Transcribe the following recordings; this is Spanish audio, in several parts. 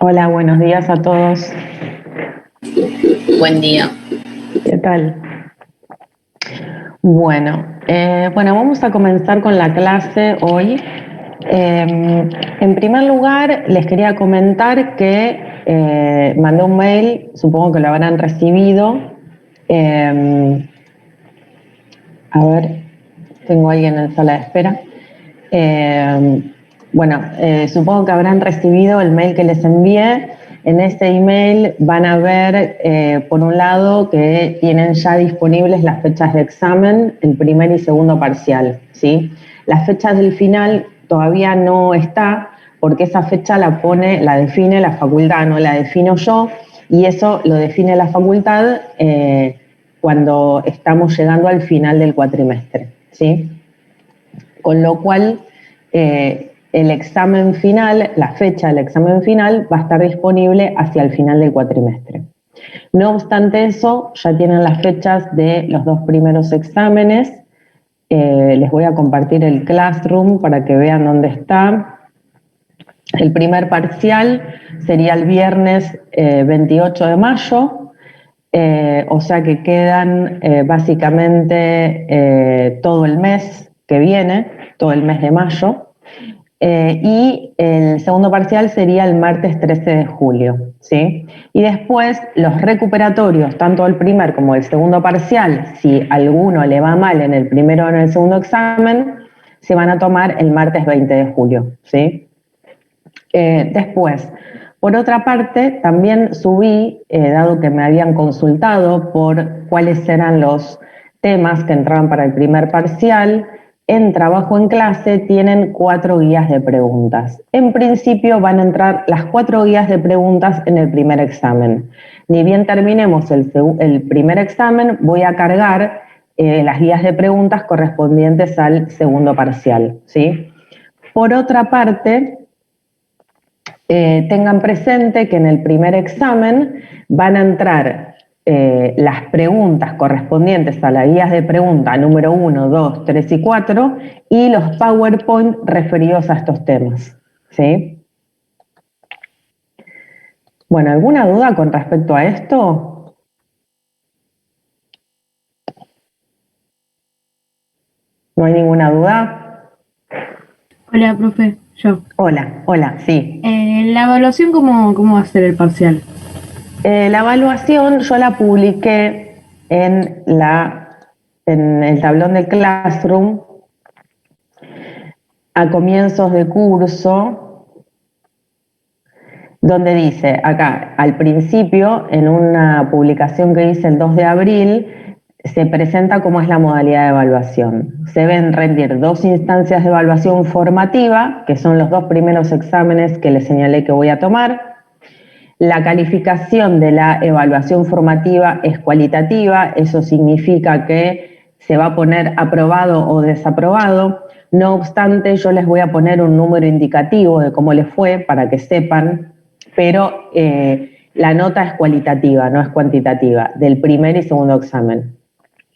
Hola, buenos días a todos. Buen día. ¿Qué tal? Bueno, vamos a comenzar con la clase hoy. En primer lugar, les quería comentar que mandé un mail, supongo que lo habrán recibido. A ver, tengo a alguien en sala de espera. Supongo que habrán recibido el mail que les envié. En ese email van a ver, por un lado, que tienen ya disponibles las fechas de examen, el primer y segundo parcial, ¿sí? Las fechas del final todavía no está, porque esa fecha la define la facultad, no la defino yo, y eso lo define la facultad cuando estamos llegando al final del cuatrimestre, ¿sí? Con lo cual, el examen final, la fecha del examen final va a estar disponible hacia el final del cuatrimestre. No obstante eso, ya tienen las fechas de los dos primeros exámenes. Les voy a compartir el Classroom para que vean dónde está. El primer parcial sería el viernes 28 de mayo, o sea que quedan básicamente todo el mes que viene, todo el mes de mayo. Y el segundo parcial sería el martes 13 de julio, ¿sí? Y después los recuperatorios, tanto el primer como el segundo parcial, si alguno le va mal en el primero o en el segundo examen, se van a tomar el martes 20 de julio, ¿sí? Después, por otra parte, también subí, dado que me habían consultado por cuáles eran los temas que entraban para el primer parcial, en trabajo en clase tienen 4 guías de preguntas. En principio van a entrar las 4 guías de preguntas en el primer examen. Ni bien terminemos el primer examen, voy a cargar las guías de preguntas correspondientes al segundo parcial, ¿sí? Por otra parte, tengan presente que en el primer examen van a entrar las preguntas correspondientes a las guías de pregunta número 1, 2, 3 y 4 y los PowerPoint referidos a estos temas, ¿sí? Bueno, ¿alguna duda con respecto a esto? ¿No hay ninguna duda? Hola, profe, yo. Hola, sí. La evaluación, ¿cómo va a ser el parcial? La evaluación yo la publiqué en el tablón de Classroom a comienzos de curso, donde dice acá, al principio, en una publicación que hice el 2 de abril, se presenta cómo es la modalidad de evaluación. Se ven rendir 2 instancias de evaluación formativa, que son los 2 primeros exámenes que les señalé que voy a tomar. La calificación de la evaluación formativa es cualitativa, eso significa que se va a poner aprobado o desaprobado. No obstante, yo les voy a poner un número indicativo de cómo les fue para que sepan, pero la nota es cualitativa, no es cuantitativa, del primer y segundo examen.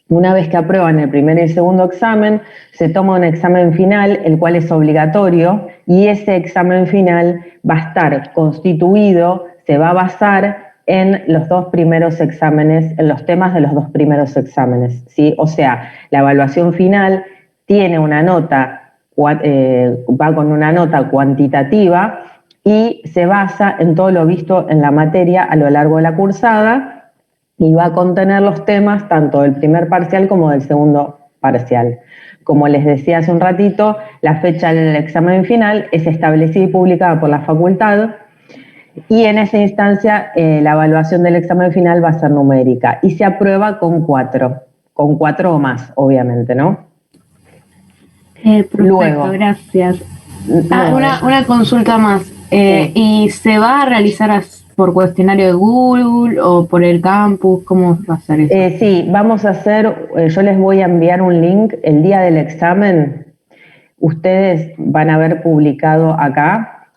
Una vez que aprueban el primer y el segundo examen, se toma un examen final, el cual es obligatorio, y ese examen final va a estar constituido, se va a basar en los 2 primeros exámenes, en los temas de los 2 primeros exámenes, ¿sí? O sea, la evaluación final tiene una nota, va con una nota cuantitativa y se basa en todo lo visto en la materia a lo largo de la cursada, y va a contener los temas tanto del primer parcial como del segundo parcial. Como les decía hace un ratito, la fecha del examen final es establecida y publicada por la facultad, y en esa instancia la evaluación del examen final va a ser numérica y se aprueba con 4 o más, obviamente, ¿no? Perfecto, Luego, gracias. no, Una consulta más. sí. ¿Y se va a realizar por cuestionario de Google o por el campus? ¿Cómo va a ser eso? Sí, vamos a hacer, yo les voy a enviar un link el día del examen. Ustedes van a ver publicado acá,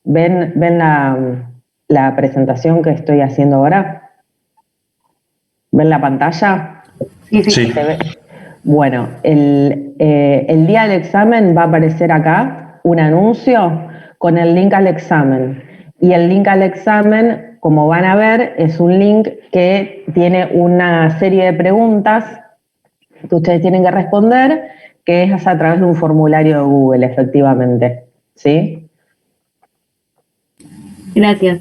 ven la presentación que estoy haciendo ahora, ven la pantalla. Sí. Sí. ¿Se ve? Bueno, el día del examen va a aparecer acá un anuncio con el link al examen. y el link al examen, como van a ver, es un link que tiene una serie de preguntas que ustedes tienen que responder, que es a través de un formulario de Google, efectivamente, ¿sí? Gracias.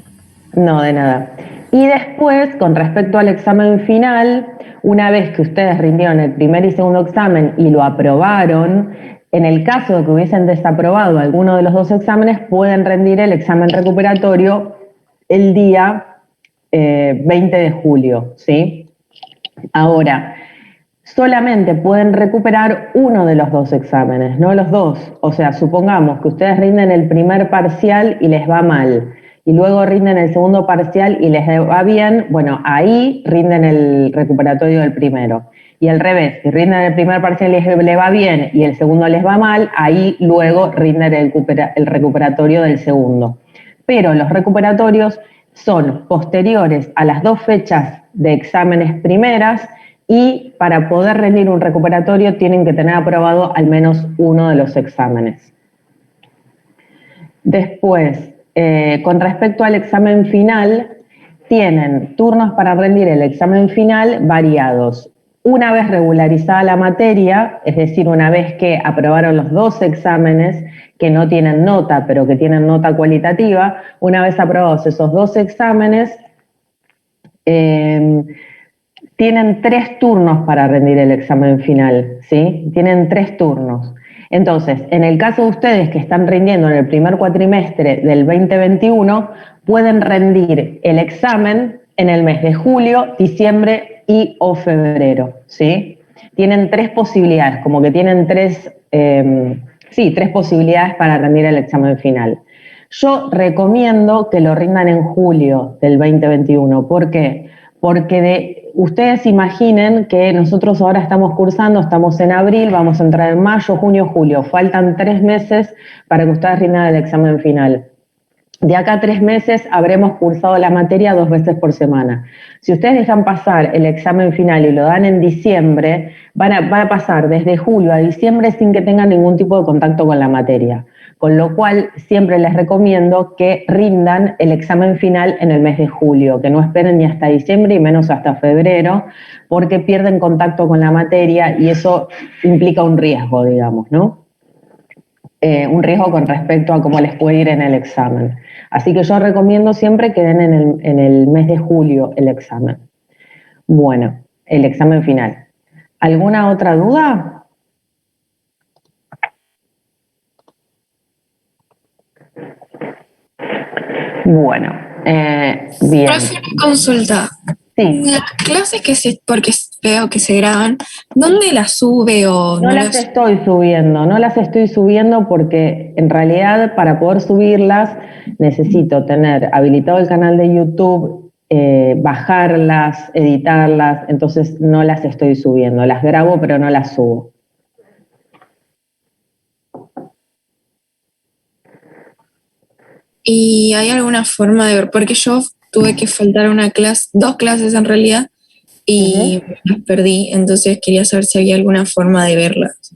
No, de nada. Y después, con respecto al examen final, una vez que ustedes rindieron el primer y segundo examen y lo aprobaron, en el caso de que hubiesen desaprobado alguno de los dos exámenes, pueden rendir el examen recuperatorio el día 20 de julio, ¿sí? Ahora, solamente pueden recuperar uno de los dos exámenes, no los dos. O sea, supongamos que ustedes rinden el primer parcial y les va mal, y luego rinden el segundo parcial y les va bien, bueno, ahí rinden el recuperatorio del primero. Y al revés, si rinden el primer parcial y les va bien y el segundo les va mal, ahí luego rinden el recuperatorio del segundo. Pero los recuperatorios son posteriores a las dos fechas de exámenes primeras, y para poder rendir un recuperatorio tienen que tener aprobado al menos uno de los exámenes. Después, con respecto al examen final, tienen turnos para rendir el examen final variados. Una vez regularizada la materia, es decir, una vez que aprobaron los dos exámenes que no tienen nota, pero que tienen nota cualitativa, una vez aprobados esos dos exámenes, tienen 3 turnos para rendir el examen final, ¿sí? Tienen 3 turnos. Entonces, en el caso de ustedes que están rindiendo en el primer cuatrimestre del 2021, pueden rendir el examen en el mes de julio, diciembre y o febrero, ¿sí? Tienen 3 posibilidades, como que tienen 3 posibilidades para rendir el examen final. Yo recomiendo que lo rindan en julio del 2021. ¿Por qué? Porque ustedes imaginen que nosotros ahora estamos cursando, estamos en abril, vamos a entrar en mayo, junio, julio. Faltan 3 meses para que ustedes rindan el examen final. De acá a 3 meses habremos cursado la materia 2 veces por semana. Si ustedes dejan pasar el examen final y lo dan en diciembre, va a pasar desde julio a diciembre sin que tengan ningún tipo de contacto con la materia. Con lo cual, siempre les recomiendo que rindan el examen final en el mes de julio, que no esperen ni hasta diciembre y menos hasta febrero, porque pierden contacto con la materia y eso implica un riesgo, digamos, ¿no? Un riesgo con respecto a cómo les puede ir en el examen. Así que yo recomiendo siempre que den en el mes de julio el examen. Bueno, el examen final. ¿Alguna otra duda? Bueno, bien. Profe, una consulta. Sí. Las clases porque veo que se graban, ¿dónde las sube o No las estoy subiendo, no las estoy subiendo porque en realidad para poder subirlas necesito tener habilitado el canal de YouTube, bajarlas, editarlas, entonces no las estoy subiendo, las grabo pero no las subo. ¿Y hay alguna forma de ver? Porque yo tuve que faltar una clase, 2 clases en realidad, y las perdí, entonces quería saber si había alguna forma de verlas.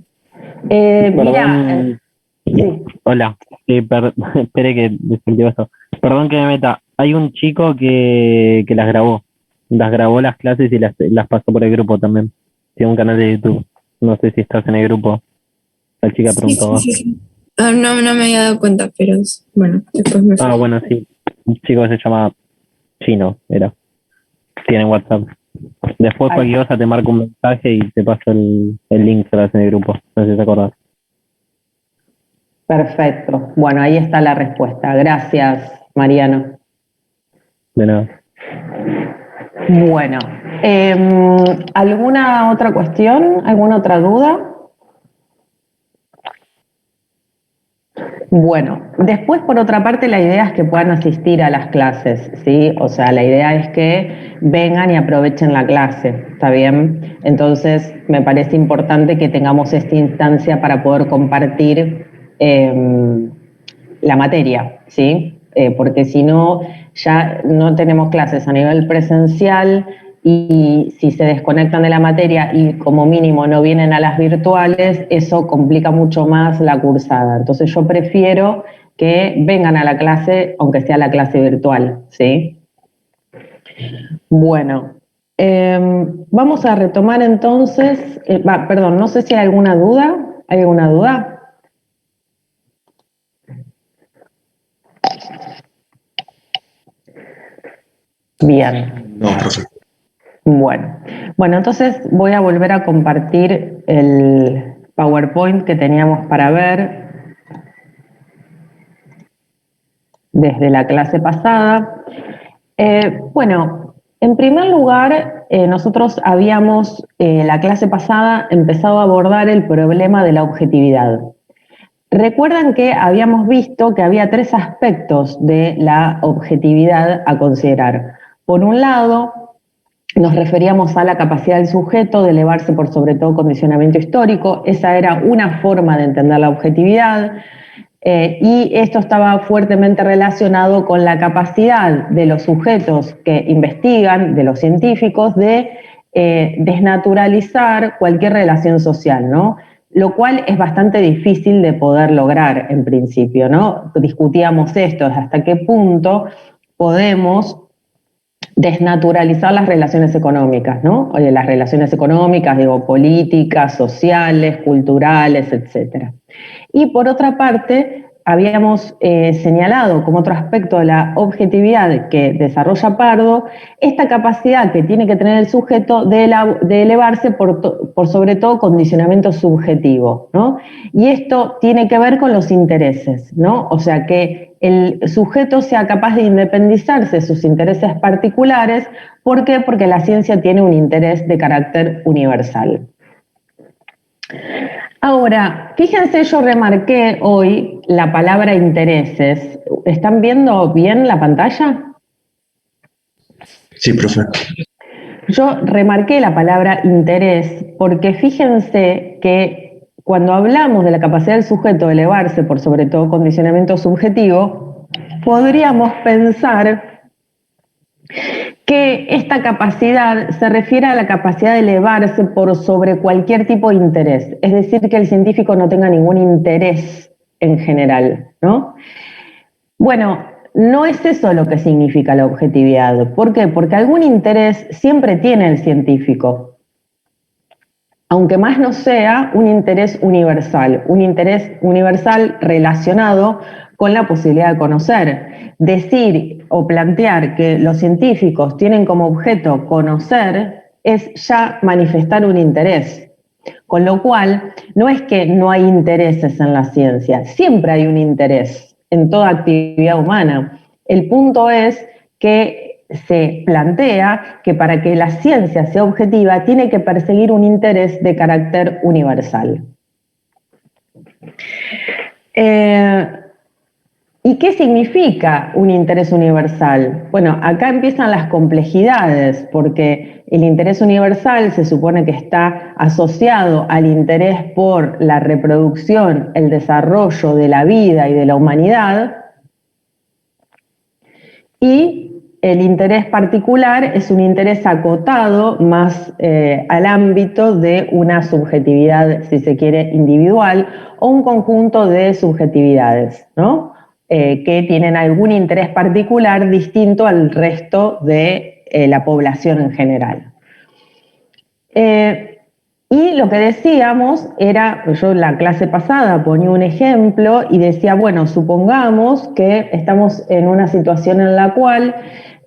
Mira, sí. Hola, espere que desactivo esto. Perdón que me meta. Hay un chico que las grabó las clases y las pasó por el grupo también. Tiene un canal de YouTube. No sé si estás en el grupo. La chica preguntó. Sí. No me había dado cuenta, pero bueno, después me fui. Bueno, sí. Un chico que se llama Chino, era. Tiene WhatsApp. Después cualquier cosa te marco un mensaje y te paso el link que en el grupo. No sé si te acordás. Perfecto. Bueno, ahí está la respuesta. Gracias, Mariano. De nada. Bueno, ¿alguna otra cuestión? ¿Alguna otra duda? Bueno, después por otra parte la idea es que puedan asistir a las clases, ¿sí? O sea, la idea es que vengan y aprovechen la clase, ¿está bien? Entonces me parece importante que tengamos esta instancia para poder compartir la materia, ¿sí? Porque si no, ya no tenemos clases a nivel presencial y si se desconectan de la materia y como mínimo no vienen a las virtuales, eso complica mucho más la cursada. Entonces yo prefiero que vengan a la clase, aunque sea la clase virtual, ¿sí? Bueno, vamos a retomar entonces, perdón, no sé si hay alguna duda. ¿Hay alguna duda? Bien. No, profe. Bueno, entonces voy a volver a compartir el PowerPoint que teníamos para ver desde la clase pasada. Bueno, en primer lugar, nosotros habíamos, la clase pasada, empezado a abordar el problema de la objetividad. Recuerdan que habíamos visto que había 3 aspectos de la objetividad a considerar. Por un lado, nos referíamos a la capacidad del sujeto de elevarse por sobre todo condicionamiento histórico. Esa era una forma de entender la objetividad. Y esto estaba fuertemente relacionado con la capacidad de los sujetos que investigan, de los científicos, de desnaturalizar cualquier relación social, ¿no? Lo cual es bastante difícil de poder lograr en principio, ¿no? Discutíamos esto, hasta qué punto podemos desnaturalizar las relaciones económicas, ¿no? Oye, las relaciones económicas, digo, políticas, sociales, culturales, etcétera. Y por otra parte, habíamos señalado como otro aspecto de la objetividad que desarrolla Pardo, esta capacidad que tiene que tener el sujeto de elevarse por sobre todo condicionamiento subjetivo, ¿no? Y esto tiene que ver con los intereses, ¿no? O sea, que el sujeto sea capaz de independizarse de sus intereses particulares. ¿Por qué? Porque la ciencia tiene un interés de carácter universal. Ahora, fíjense, yo remarqué hoy la palabra intereses. ¿Están viendo bien la pantalla? Sí, profe. Yo remarqué la palabra interés porque fíjense que cuando hablamos de la capacidad del sujeto de elevarse por sobre todo condicionamiento subjetivo, podríamos pensar que esta capacidad se refiere a la capacidad de elevarse por sobre cualquier tipo de interés, es decir, que el científico no tenga ningún interés en general, ¿no? Bueno, no es eso lo que significa la objetividad. ¿Por qué? Porque algún interés siempre tiene el científico, aunque más no sea un interés universal relacionado con la posibilidad de conocer. Decir o plantear que los científicos tienen como objeto conocer es ya manifestar un interés. Con lo cual, no es que no hay intereses en la ciencia, siempre hay un interés en toda actividad humana. El punto es que se plantea que para que la ciencia sea objetiva tiene que perseguir un interés de carácter universal. ¿Y qué significa un interés universal? Bueno, acá empiezan las complejidades, porque el interés universal se supone que está asociado al interés por la reproducción, el desarrollo de la vida y de la humanidad, y el interés particular es un interés acotado más al ámbito de una subjetividad, si se quiere, individual, o un conjunto de subjetividades, ¿no? Que tienen algún interés particular distinto al resto de la población en general. Y lo que decíamos era, yo en la clase pasada ponía un ejemplo y decía, bueno, supongamos que estamos en una situación en la cual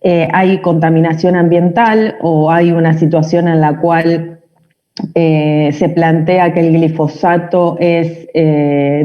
hay contaminación ambiental o hay una situación en la cual se plantea que el glifosato es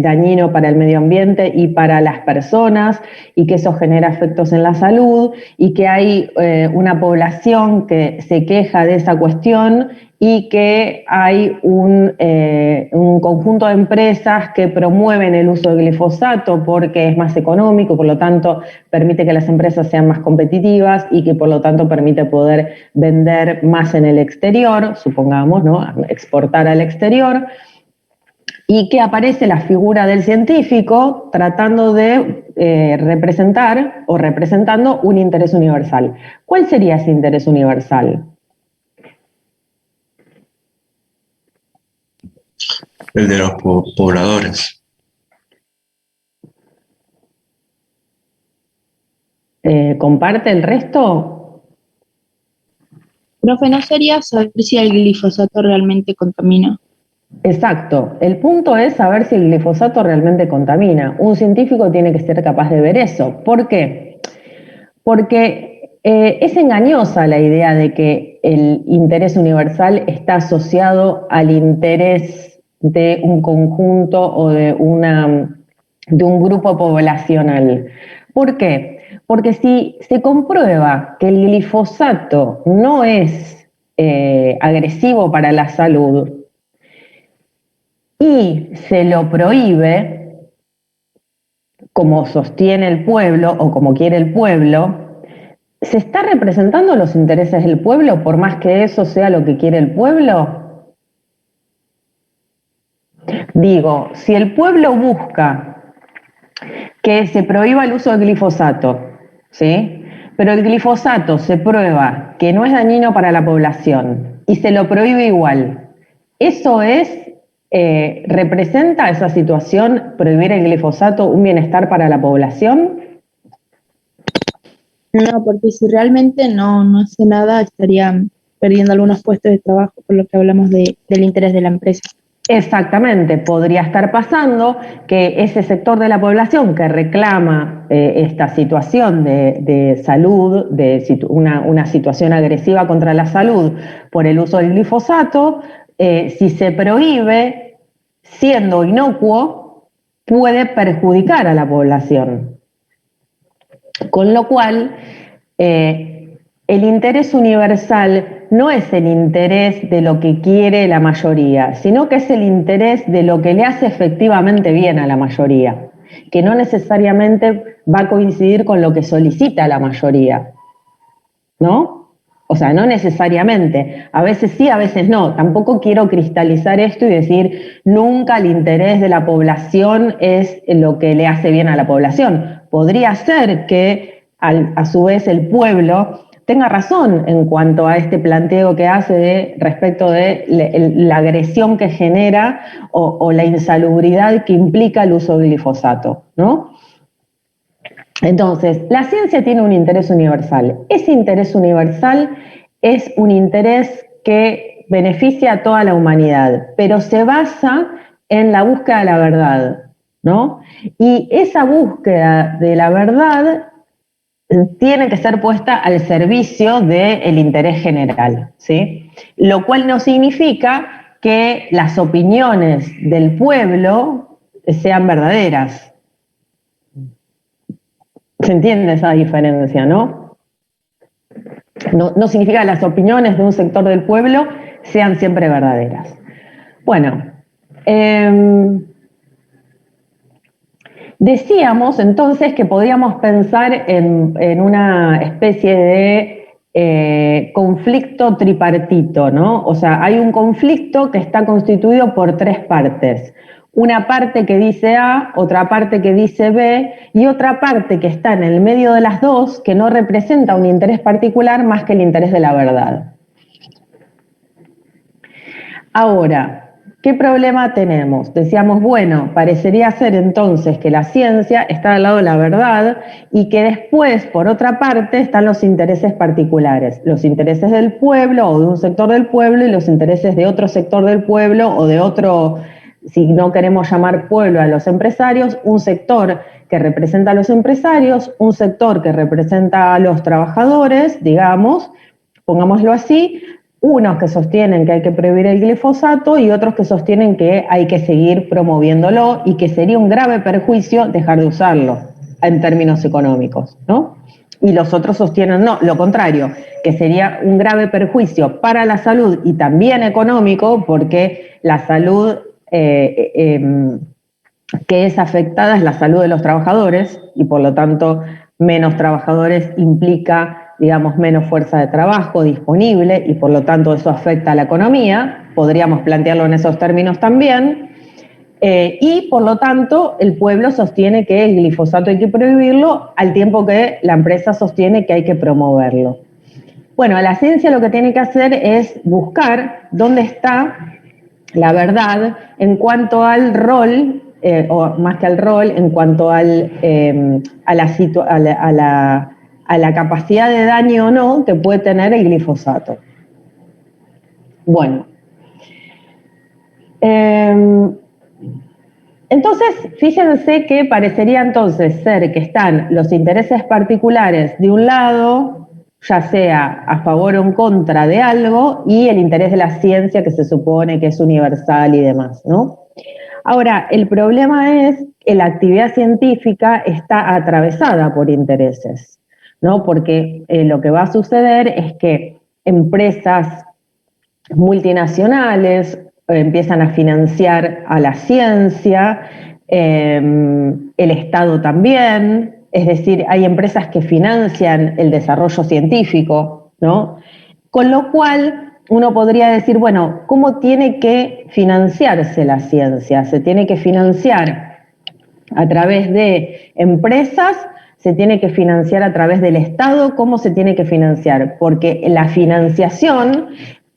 dañino para el medio ambiente y para las personas y que eso genera efectos en la salud y que hay una población que se queja de esa cuestión y que hay un conjunto de empresas que promueven el uso de glifosato porque es más económico, por lo tanto permite que las empresas sean más competitivas y que por lo tanto permite poder vender más en el exterior, supongamos, ¿no? Exportar al exterior, y que aparece la figura del científico tratando de representar o representando un interés universal. ¿Cuál sería ese interés universal? El de los pobladores. ¿Comparte el resto? Profe, ¿no sería saber si el glifosato realmente contamina? Exacto. El punto es saber si el glifosato realmente contamina. Un científico tiene que ser capaz de ver eso. ¿Por qué? Porque es engañosa la idea de que el interés universal está asociado al interés de un conjunto o de un grupo poblacional. ¿Por qué? Porque si se comprueba que el glifosato no es agresivo para la salud y se lo prohíbe, como sostiene el pueblo o como quiere el pueblo, ¿se está representando los intereses del pueblo por más que eso sea lo que quiere el pueblo? Digo, si el pueblo busca que se prohíba el uso del glifosato, ¿sí? Pero el glifosato se prueba que no es dañino para la población y se lo prohíbe igual. ¿Eso representa esa situación, prohibir el glifosato, un bienestar para la población? No, porque si realmente no hace nada, estaría perdiendo algunos puestos de trabajo, por lo que hablamos del interés de la empresa. Exactamente, podría estar pasando que ese sector de la población que reclama esta situación de salud, una situación agresiva contra la salud por el uso del glifosato, si se prohíbe, siendo inocuo, puede perjudicar a la población. Con lo cual, el interés universal no es el interés de lo que quiere la mayoría, sino que es el interés de lo que le hace efectivamente bien a la mayoría, que no necesariamente va a coincidir con lo que solicita la mayoría, ¿no? O sea, no necesariamente, a veces sí, a veces no. Tampoco quiero cristalizar esto y decir nunca el interés de la población es lo que le hace bien a la población. Podría ser que a su vez el pueblo tenga razón en cuanto a este planteo que hace respecto de la agresión que genera o la insalubridad que implica el uso del glifosato, ¿no? Entonces, la ciencia tiene un interés universal. Ese interés universal es un interés que beneficia a toda la humanidad, pero se basa en la búsqueda de la verdad, ¿no? Y esa búsqueda de la verdad tiene que ser puesta al servicio del interés general, ¿sí? Lo cual no significa que las opiniones del pueblo sean verdaderas. ¿Se entiende esa diferencia, no? No significa que las opiniones de un sector del pueblo sean siempre verdaderas. Bueno, decíamos entonces que podíamos pensar en una especie de conflicto tripartito, ¿no? O sea, hay un conflicto que está constituido por tres partes. Una parte que dice A, otra parte que dice B y otra parte que está en el medio de las dos que no representa un interés particular más que el interés de la verdad. Ahora, ¿qué problema tenemos? Decíamos, bueno, parecería ser entonces que la ciencia está al lado de la verdad y que después, por otra parte, están los intereses particulares, los intereses del pueblo o de un sector del pueblo y los intereses de otro sector del pueblo o de otro, si no queremos llamar pueblo a los empresarios, un sector que representa a los empresarios, un sector que representa a los trabajadores, digamos, pongámoslo así, unos que sostienen que hay que prohibir el glifosato y otros que sostienen que hay que seguir promoviéndolo y que sería un grave perjuicio dejar de usarlo en términos económicos, ¿no? Y los otros sostienen no, lo contrario, que sería un grave perjuicio para la salud y también económico porque la salud que es afectada es la salud de los trabajadores y por lo tanto menos trabajadores implica, digamos, menos fuerza de trabajo disponible y por lo tanto eso afecta a la economía, podríamos plantearlo en esos términos también, y por lo tanto el pueblo sostiene que el glifosato hay que prohibirlo al tiempo que la empresa sostiene que hay que promoverlo. Bueno, la ciencia lo que tiene que hacer es buscar dónde está la verdad en cuanto al rol, o más que al rol, en cuanto a la a la capacidad de daño o no que puede tener el glifosato. Bueno. Entonces, fíjense que parecería entonces ser que están los intereses particulares de un lado, ya sea a favor o en contra de algo, y el interés de la ciencia que se supone que es universal y demás, ¿no? Ahora, el problema es que la actividad científica está atravesada por intereses, ¿no? Porque lo que va a suceder es que empresas multinacionales empiezan a financiar a la ciencia, el Estado también, es decir, hay empresas que financian el desarrollo científico, ¿no? Con lo cual, uno podría decir, bueno, ¿cómo tiene que financiarse la ciencia? Se tiene que financiar a través de empresas, se tiene que financiar a través del Estado. ¿Cómo se tiene que financiar? Porque la financiación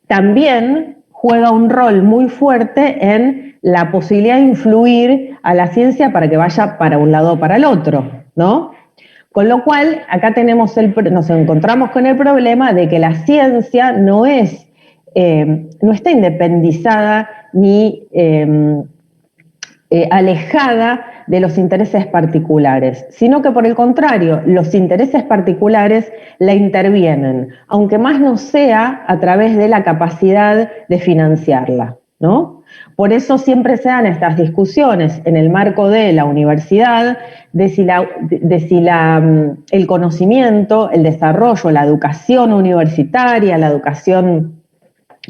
también juega un rol muy fuerte en la posibilidad de influir a la ciencia para que vaya para un lado o para el otro, ¿no? Con lo cual, acá nos encontramos con el problema de que la ciencia no está independizada ni alejada de los intereses particulares, sino que por el contrario, los intereses particulares la intervienen, aunque más no sea a través de la capacidad de financiarla, ¿no? Por eso siempre se dan estas discusiones en el marco de la universidad, de si el conocimiento, el desarrollo, la educación universitaria, la educación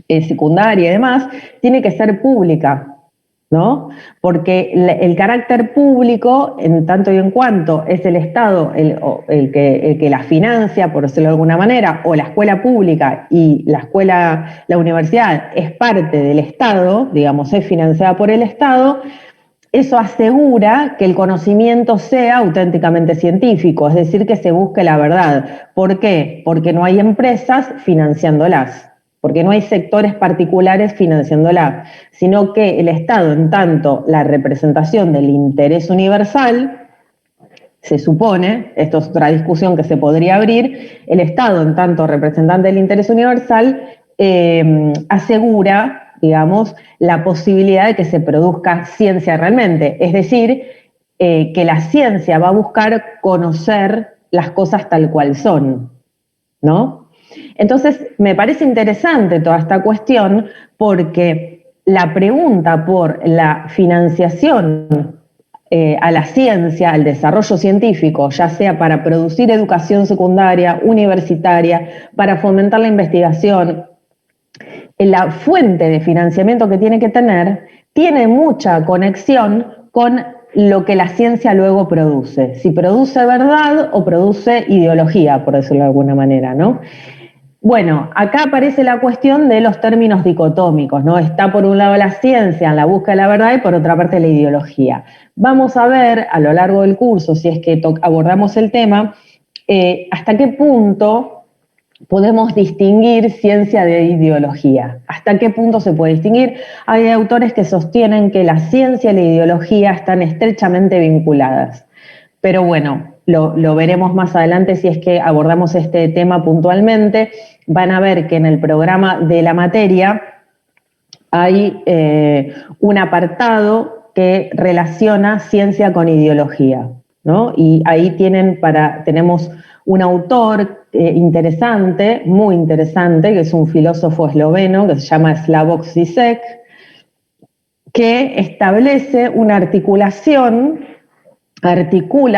secundaria y demás, tiene que ser pública, ¿no? Porque el carácter público, en tanto y en cuanto es el Estado el que la financia, por decirlo de alguna manera, o la escuela pública y la universidad es parte del Estado, digamos, es financiada por el Estado, eso asegura que el conocimiento sea auténticamente científico, es decir, que se busque la verdad. ¿Por qué? Porque no hay empresas financiándolas, porque no hay sectores particulares financiándola, sino que el Estado, en tanto la representación del interés universal, se supone, esto es otra discusión que se podría abrir, el Estado, en tanto representante del interés universal, asegura, digamos, la posibilidad de que se produzca ciencia realmente, es decir, que la ciencia va a buscar conocer las cosas tal cual son, ¿no? Entonces, me parece interesante toda esta cuestión porque la pregunta por la financiación a la ciencia, al desarrollo científico, ya sea para producir educación secundaria, universitaria, para fomentar la investigación, la fuente de financiamiento que tiene que tener tiene mucha conexión con lo que la ciencia luego produce, si produce verdad o produce ideología, por decirlo de alguna manera, ¿no? Bueno, acá aparece la cuestión de los términos dicotómicos, ¿no? Está por un lado la ciencia en la búsqueda de la verdad y por otra parte la ideología. Vamos a ver a lo largo del curso, si es que abordamos el tema, hasta qué punto podemos distinguir ciencia de ideología. ¿Hasta qué punto se puede distinguir? Hay autores que sostienen que la ciencia y la ideología están estrechamente vinculadas. Pero bueno, lo veremos más adelante si es que abordamos este tema puntualmente. Van a ver que en el programa de la materia hay un apartado que relaciona ciencia con ideología, ¿no? Y ahí tenemos un autor interesante, muy interesante, que es un filósofo esloveno que se llama Slavoj Žižek, que establece una articula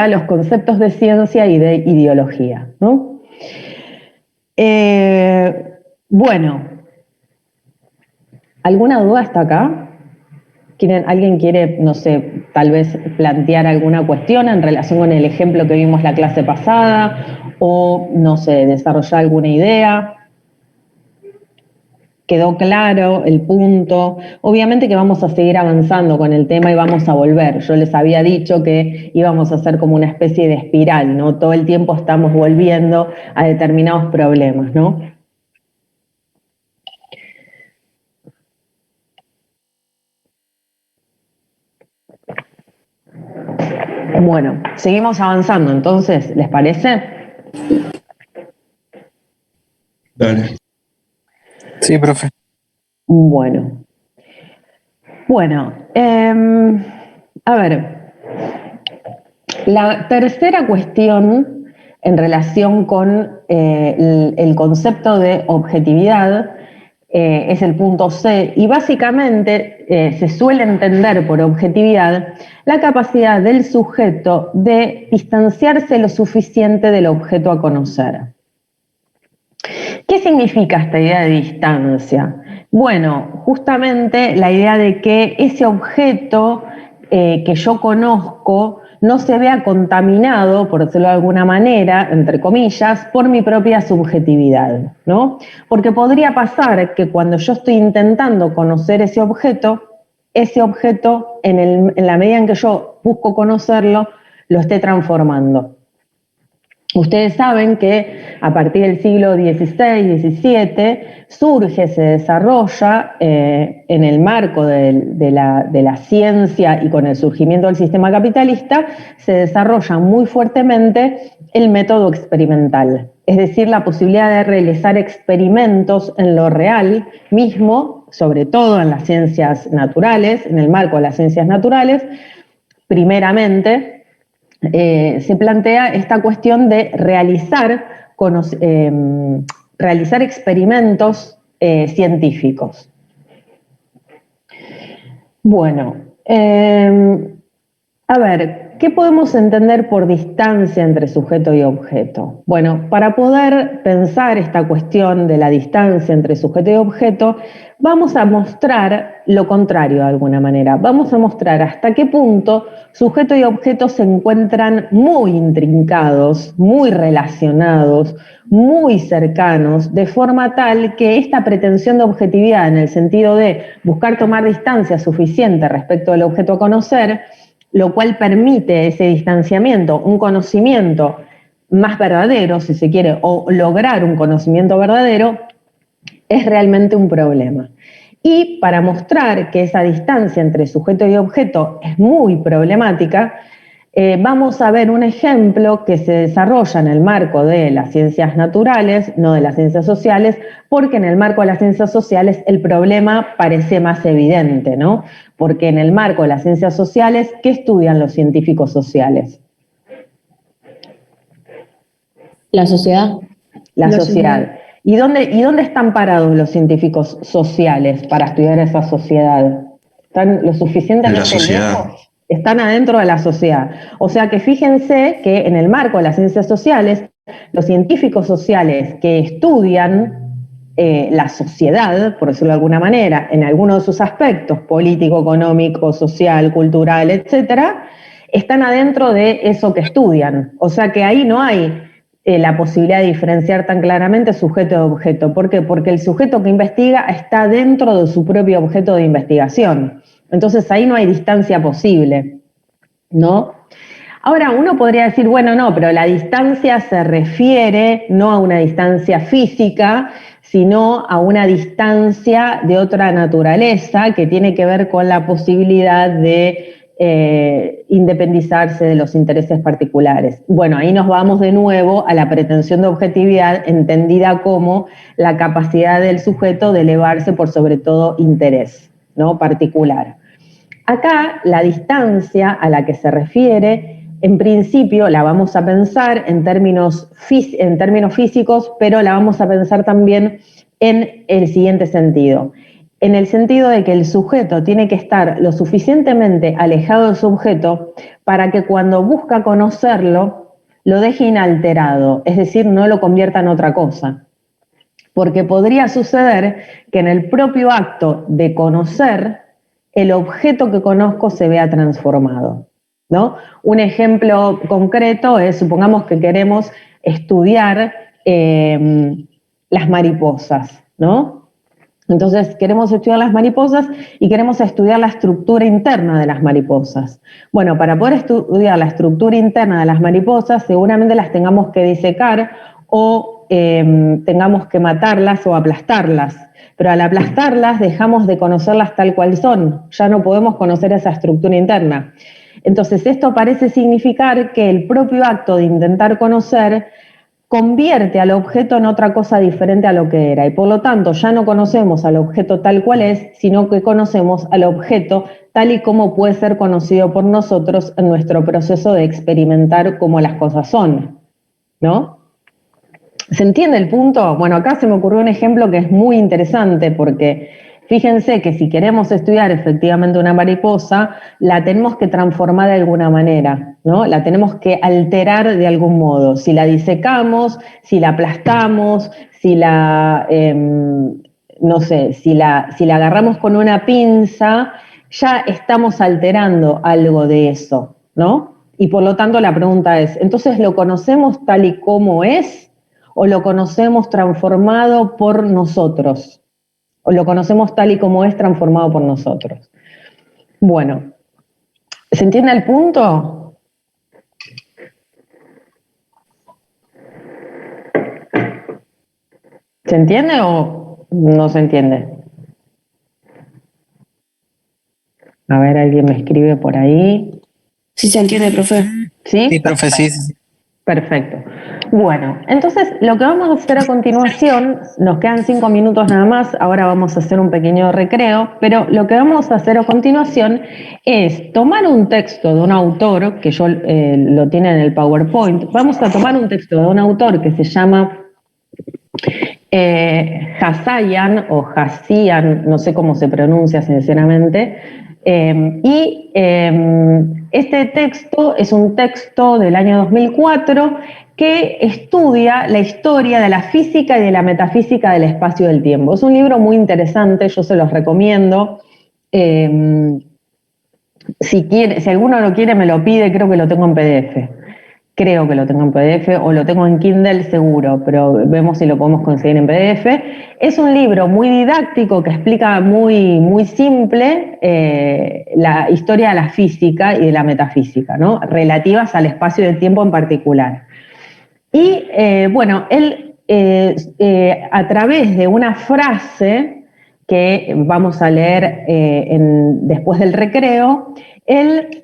los conceptos de ciencia y de ideología, ¿no? Bueno, ¿alguna duda hasta acá? ¿Alguien quiere, no sé, tal vez plantear alguna cuestión en relación con el ejemplo que vimos la clase pasada? O, no sé, desarrollar alguna idea. ¿Quedó claro el punto? Obviamente que vamos a seguir avanzando con el tema y vamos a volver. Yo les había dicho que íbamos a hacer como una especie de espiral, ¿no? Todo el tiempo estamos volviendo a determinados problemas, ¿no? Bueno, seguimos avanzando, entonces, ¿les parece? Dale. Sí, profe. Bueno, a ver, la tercera cuestión en relación con el concepto de objetividad es el punto C, y básicamente se suele entender por objetividad la capacidad del sujeto de distanciarse lo suficiente del objeto a conocer. ¿Qué significa esta idea de distancia? Bueno, justamente la idea de que ese objeto que yo conozco no se vea contaminado, por decirlo de alguna manera, entre comillas, por mi propia subjetividad, ¿no? Porque podría pasar que cuando yo estoy intentando conocer ese objeto, en la medida en que yo busco conocerlo, lo esté transformando. Ustedes saben que a partir del siglo XVI, XVII, surge, se desarrolla en el marco de la ciencia y con el surgimiento del sistema capitalista, se desarrolla muy fuertemente el método experimental, es decir, la posibilidad de realizar experimentos en lo real mismo, sobre todo en las ciencias naturales, en el marco de las ciencias naturales, primeramente. Se plantea esta cuestión de realizar experimentos científicos. Bueno, a ver, ¿qué podemos entender por distancia entre sujeto y objeto? Bueno, para poder pensar esta cuestión de la distancia entre sujeto y objeto, vamos a mostrar lo contrario de alguna manera. Vamos a mostrar hasta qué punto sujeto y objeto se encuentran muy intrincados, muy relacionados, muy cercanos, de forma tal que esta pretensión de objetividad, en el sentido de buscar tomar distancia suficiente respecto del objeto a conocer, lo cual permite ese distanciamiento, un conocimiento más verdadero, si se quiere, o lograr un conocimiento verdadero, es realmente un problema. Y para mostrar que esa distancia entre sujeto y objeto es muy problemática, vamos a ver un ejemplo que se desarrolla en el marco de las ciencias naturales, no de las ciencias sociales, porque en el marco de las ciencias sociales el problema parece más evidente, ¿no? Porque en el marco de las ciencias sociales, ¿qué estudian los científicos sociales? La sociedad. La sociedad. ¿Y dónde están parados los científicos sociales para estudiar esa sociedad? ¿Están lo suficientemente En la sociedad. lejos? Están adentro de la sociedad. O sea que fíjense que en el marco de las ciencias sociales, los científicos sociales que estudian la sociedad, por decirlo de alguna manera, en algunos de sus aspectos, político, económico, social, cultural, etcétera, están adentro de eso que estudian. O sea que ahí no hay la posibilidad de diferenciar tan claramente sujeto de objeto. ¿Por qué? Porque el sujeto que investiga está dentro de su propio objeto de investigación. Entonces ahí no hay distancia posible, ¿no? Ahora, uno podría decir, bueno, no, pero la distancia se refiere no a una distancia física, sino a una distancia de otra naturaleza que tiene que ver con la posibilidad de independizarse de los intereses particulares. Bueno, ahí nos vamos de nuevo a la pretensión de objetividad entendida como la capacidad del sujeto de elevarse por sobre todo interés, ¿no? Particular. Acá la distancia a la que se refiere, en principio la vamos a pensar en términos físicos, pero la vamos a pensar también en el siguiente sentido. En el sentido de que el sujeto tiene que estar lo suficientemente alejado de su objeto para que cuando busca conocerlo, lo deje inalterado, es decir, no lo convierta en otra cosa. Porque podría suceder que en el propio acto de conocer, el objeto que conozco se vea transformado, ¿no? Un ejemplo concreto es, supongamos que queremos estudiar las mariposas, ¿no? Entonces queremos estudiar las mariposas y queremos estudiar la estructura interna de las mariposas. Bueno, para poder estudiar la estructura interna de las mariposas, seguramente las tengamos que disecar o tengamos que matarlas o aplastarlas. Pero al aplastarlas dejamos de conocerlas tal cual son, ya no podemos conocer esa estructura interna. Entonces esto parece significar que el propio acto de intentar conocer convierte al objeto en otra cosa diferente a lo que era y por lo tanto ya no conocemos al objeto tal cual es, sino que conocemos al objeto tal y como puede ser conocido por nosotros en nuestro proceso de experimentar cómo las cosas son, ¿no? ¿Se entiende el punto? Bueno, acá se me ocurrió un ejemplo que es muy interesante porque fíjense que si queremos estudiar efectivamente una mariposa, la tenemos que transformar de alguna manera, ¿no? La tenemos que alterar de algún modo. Si la disecamos, si la aplastamos, si la, no sé, si la agarramos con una pinza, ya estamos alterando algo de eso, ¿no? Y por lo tanto la pregunta es, ¿entonces lo conocemos tal y como es? ¿O lo conocemos transformado por nosotros? ¿O lo conocemos tal y como es transformado por nosotros? Bueno, ¿se entiende el punto? ¿Se entiende o no se entiende? A ver, alguien me escribe por ahí. Sí se entiende, profe. ¿Sí? Sí, profe, sí, sí, sí. Perfecto. Bueno, entonces lo que vamos a hacer a continuación, nos quedan 5 minutos nada más, ahora vamos a hacer un pequeño recreo, pero lo que vamos a hacer a continuación es tomar un texto de un autor, que yo lo tiene en el PowerPoint, vamos a tomar un texto de un autor que se llama Hasayan o Hasian, no sé cómo se pronuncia sinceramente, este texto es un texto del año 2004 que estudia la historia de la física y de la metafísica del espacio y del tiempo. Es un libro muy interesante, yo se los recomiendo. Si alguno lo quiere, me lo pide, creo que lo tengo en PDF. Creo que lo tengo en PDF o lo tengo en Kindle seguro, pero vemos si lo podemos conseguir en PDF. Es un libro muy didáctico que explica muy simple la historia de la física y de la metafísica, ¿no? Relativas al espacio y el tiempo en particular. Y bueno, él a través de una frase que vamos a leer después del recreo, él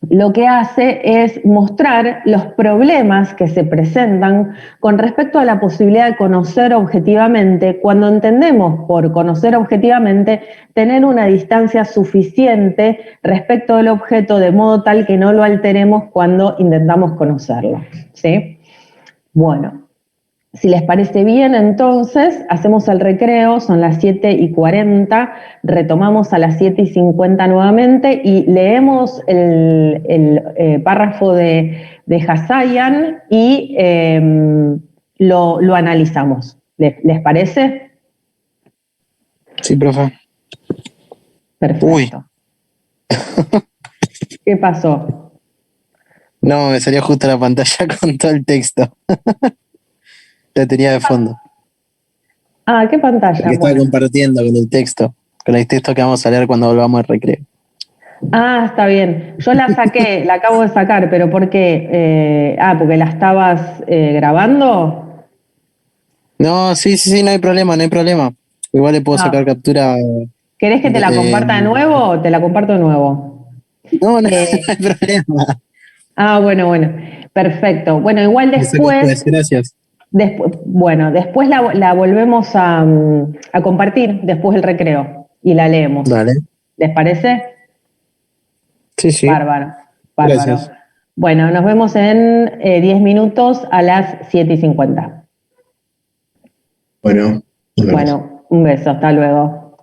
lo que hace es mostrar los problemas que se presentan con respecto a la posibilidad de conocer objetivamente, cuando entendemos por conocer objetivamente tener una distancia suficiente respecto del objeto de modo tal que no lo alteremos cuando intentamos conocerlo, ¿sí? Bueno, si les parece bien, entonces hacemos el recreo, son las 7:40, retomamos a las 7:50 nuevamente y leemos el párrafo de Hasayan y lo analizamos. ¿Les parece? Sí, profe. Perfecto. Uy, ¿Qué pasó? no, me salió justo la pantalla con todo el texto. La tenía de fondo. Ah, ¿qué pantalla? Porque estaba Bueno. compartiendo con el texto que vamos a leer cuando volvamos al recreo. Ah, está bien. Yo la saqué, la acabo de sacar, pero ¿por qué? Porque la estabas grabando. No, sí, sí, sí, no hay problema, no hay problema. Igual le puedo sacar Ah, captura. ¿querés que te la comparta de nuevo o te la comparto de nuevo? No, no, no Eh, hay problema. bueno, bueno. Perfecto. Bueno, igual Me saco después, después, gracias. después la volvemos a compartir después del recreo y la leemos. Dale. ¿Les parece? Sí, sí. Bárbaro, bárbaro. Gracias. Bueno, nos vemos en 10 minutos a las 7:50. Bueno, nos vemos. Bueno, un beso, hasta luego.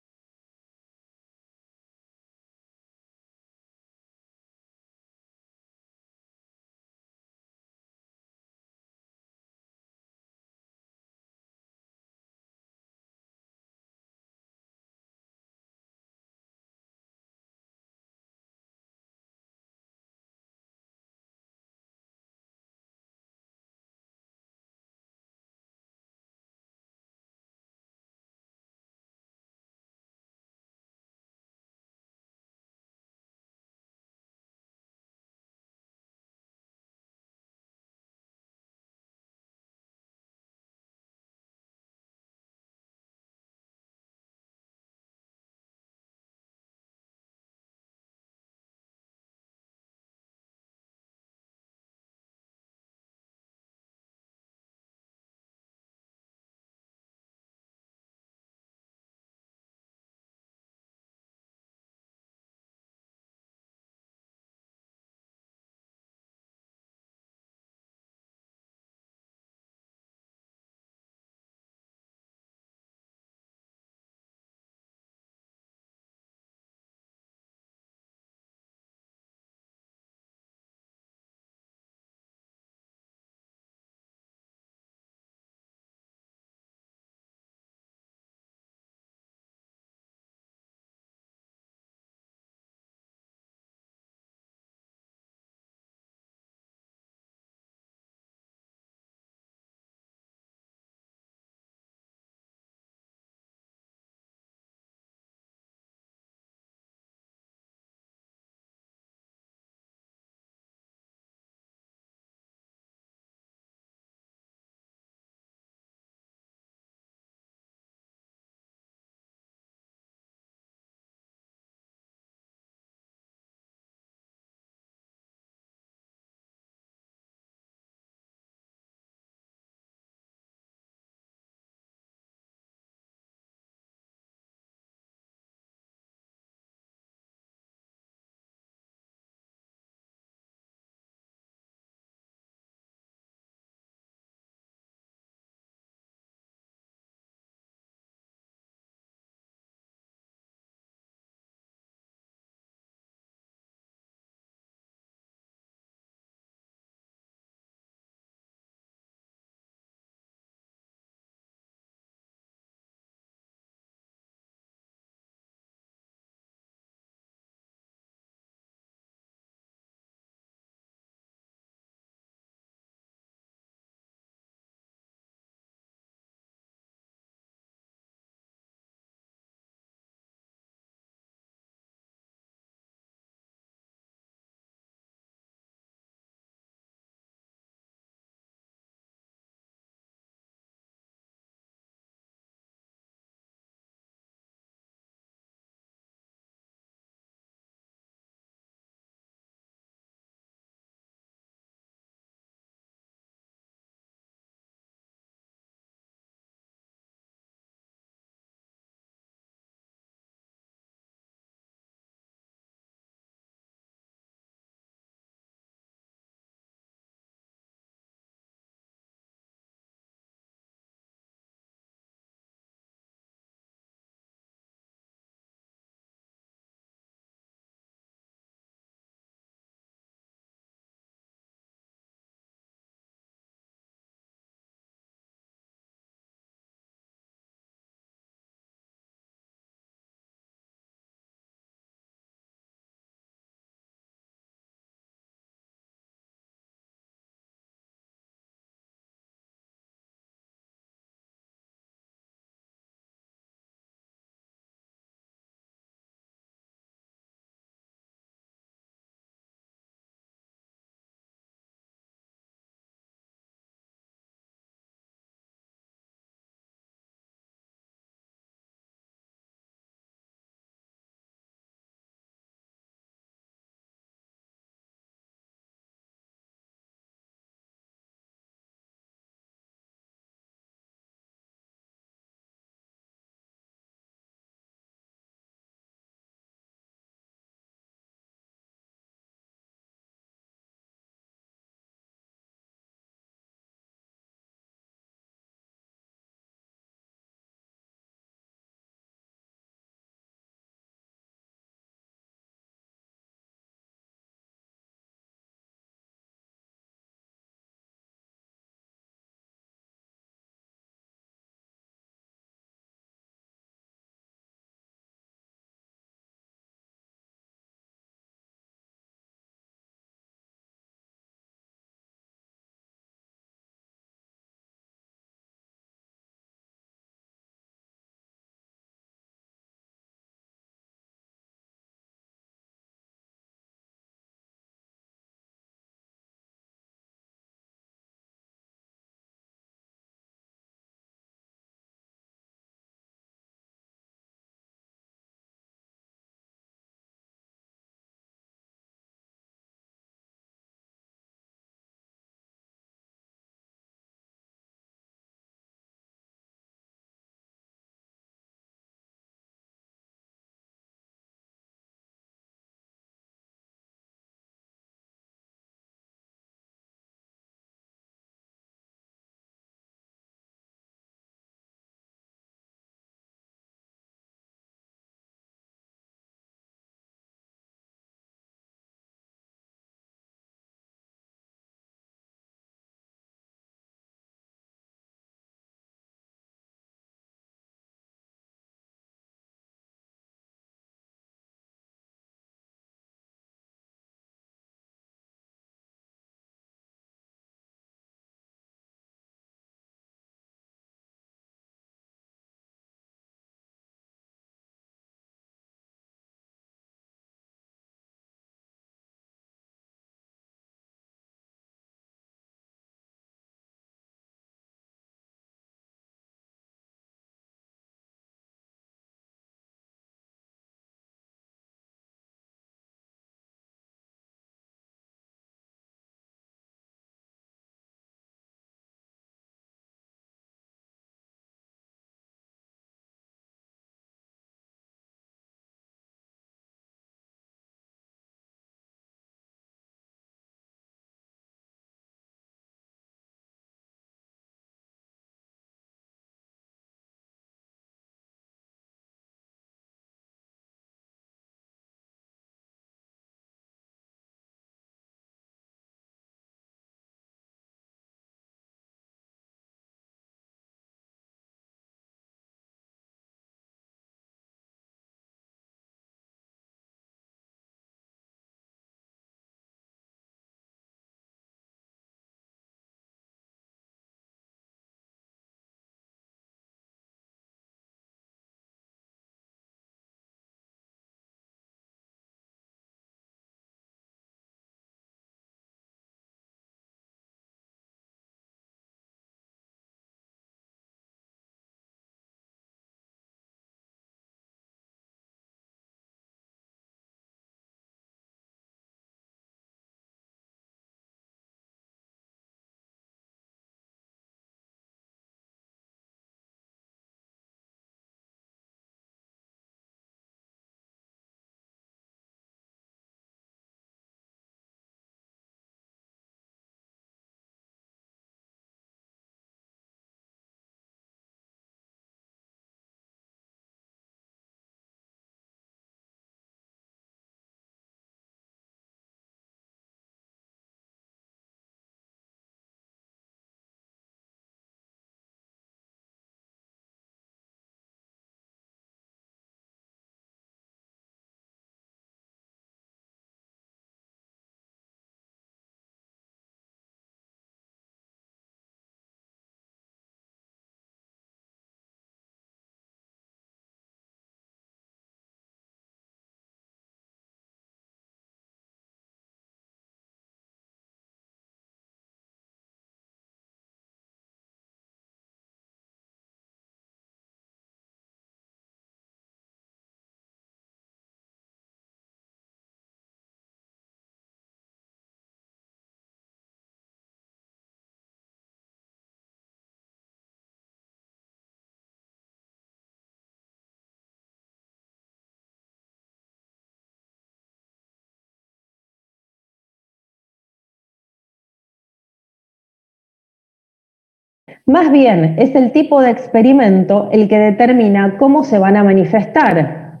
Más bien, es el tipo de experimento el que determina cómo se van a manifestar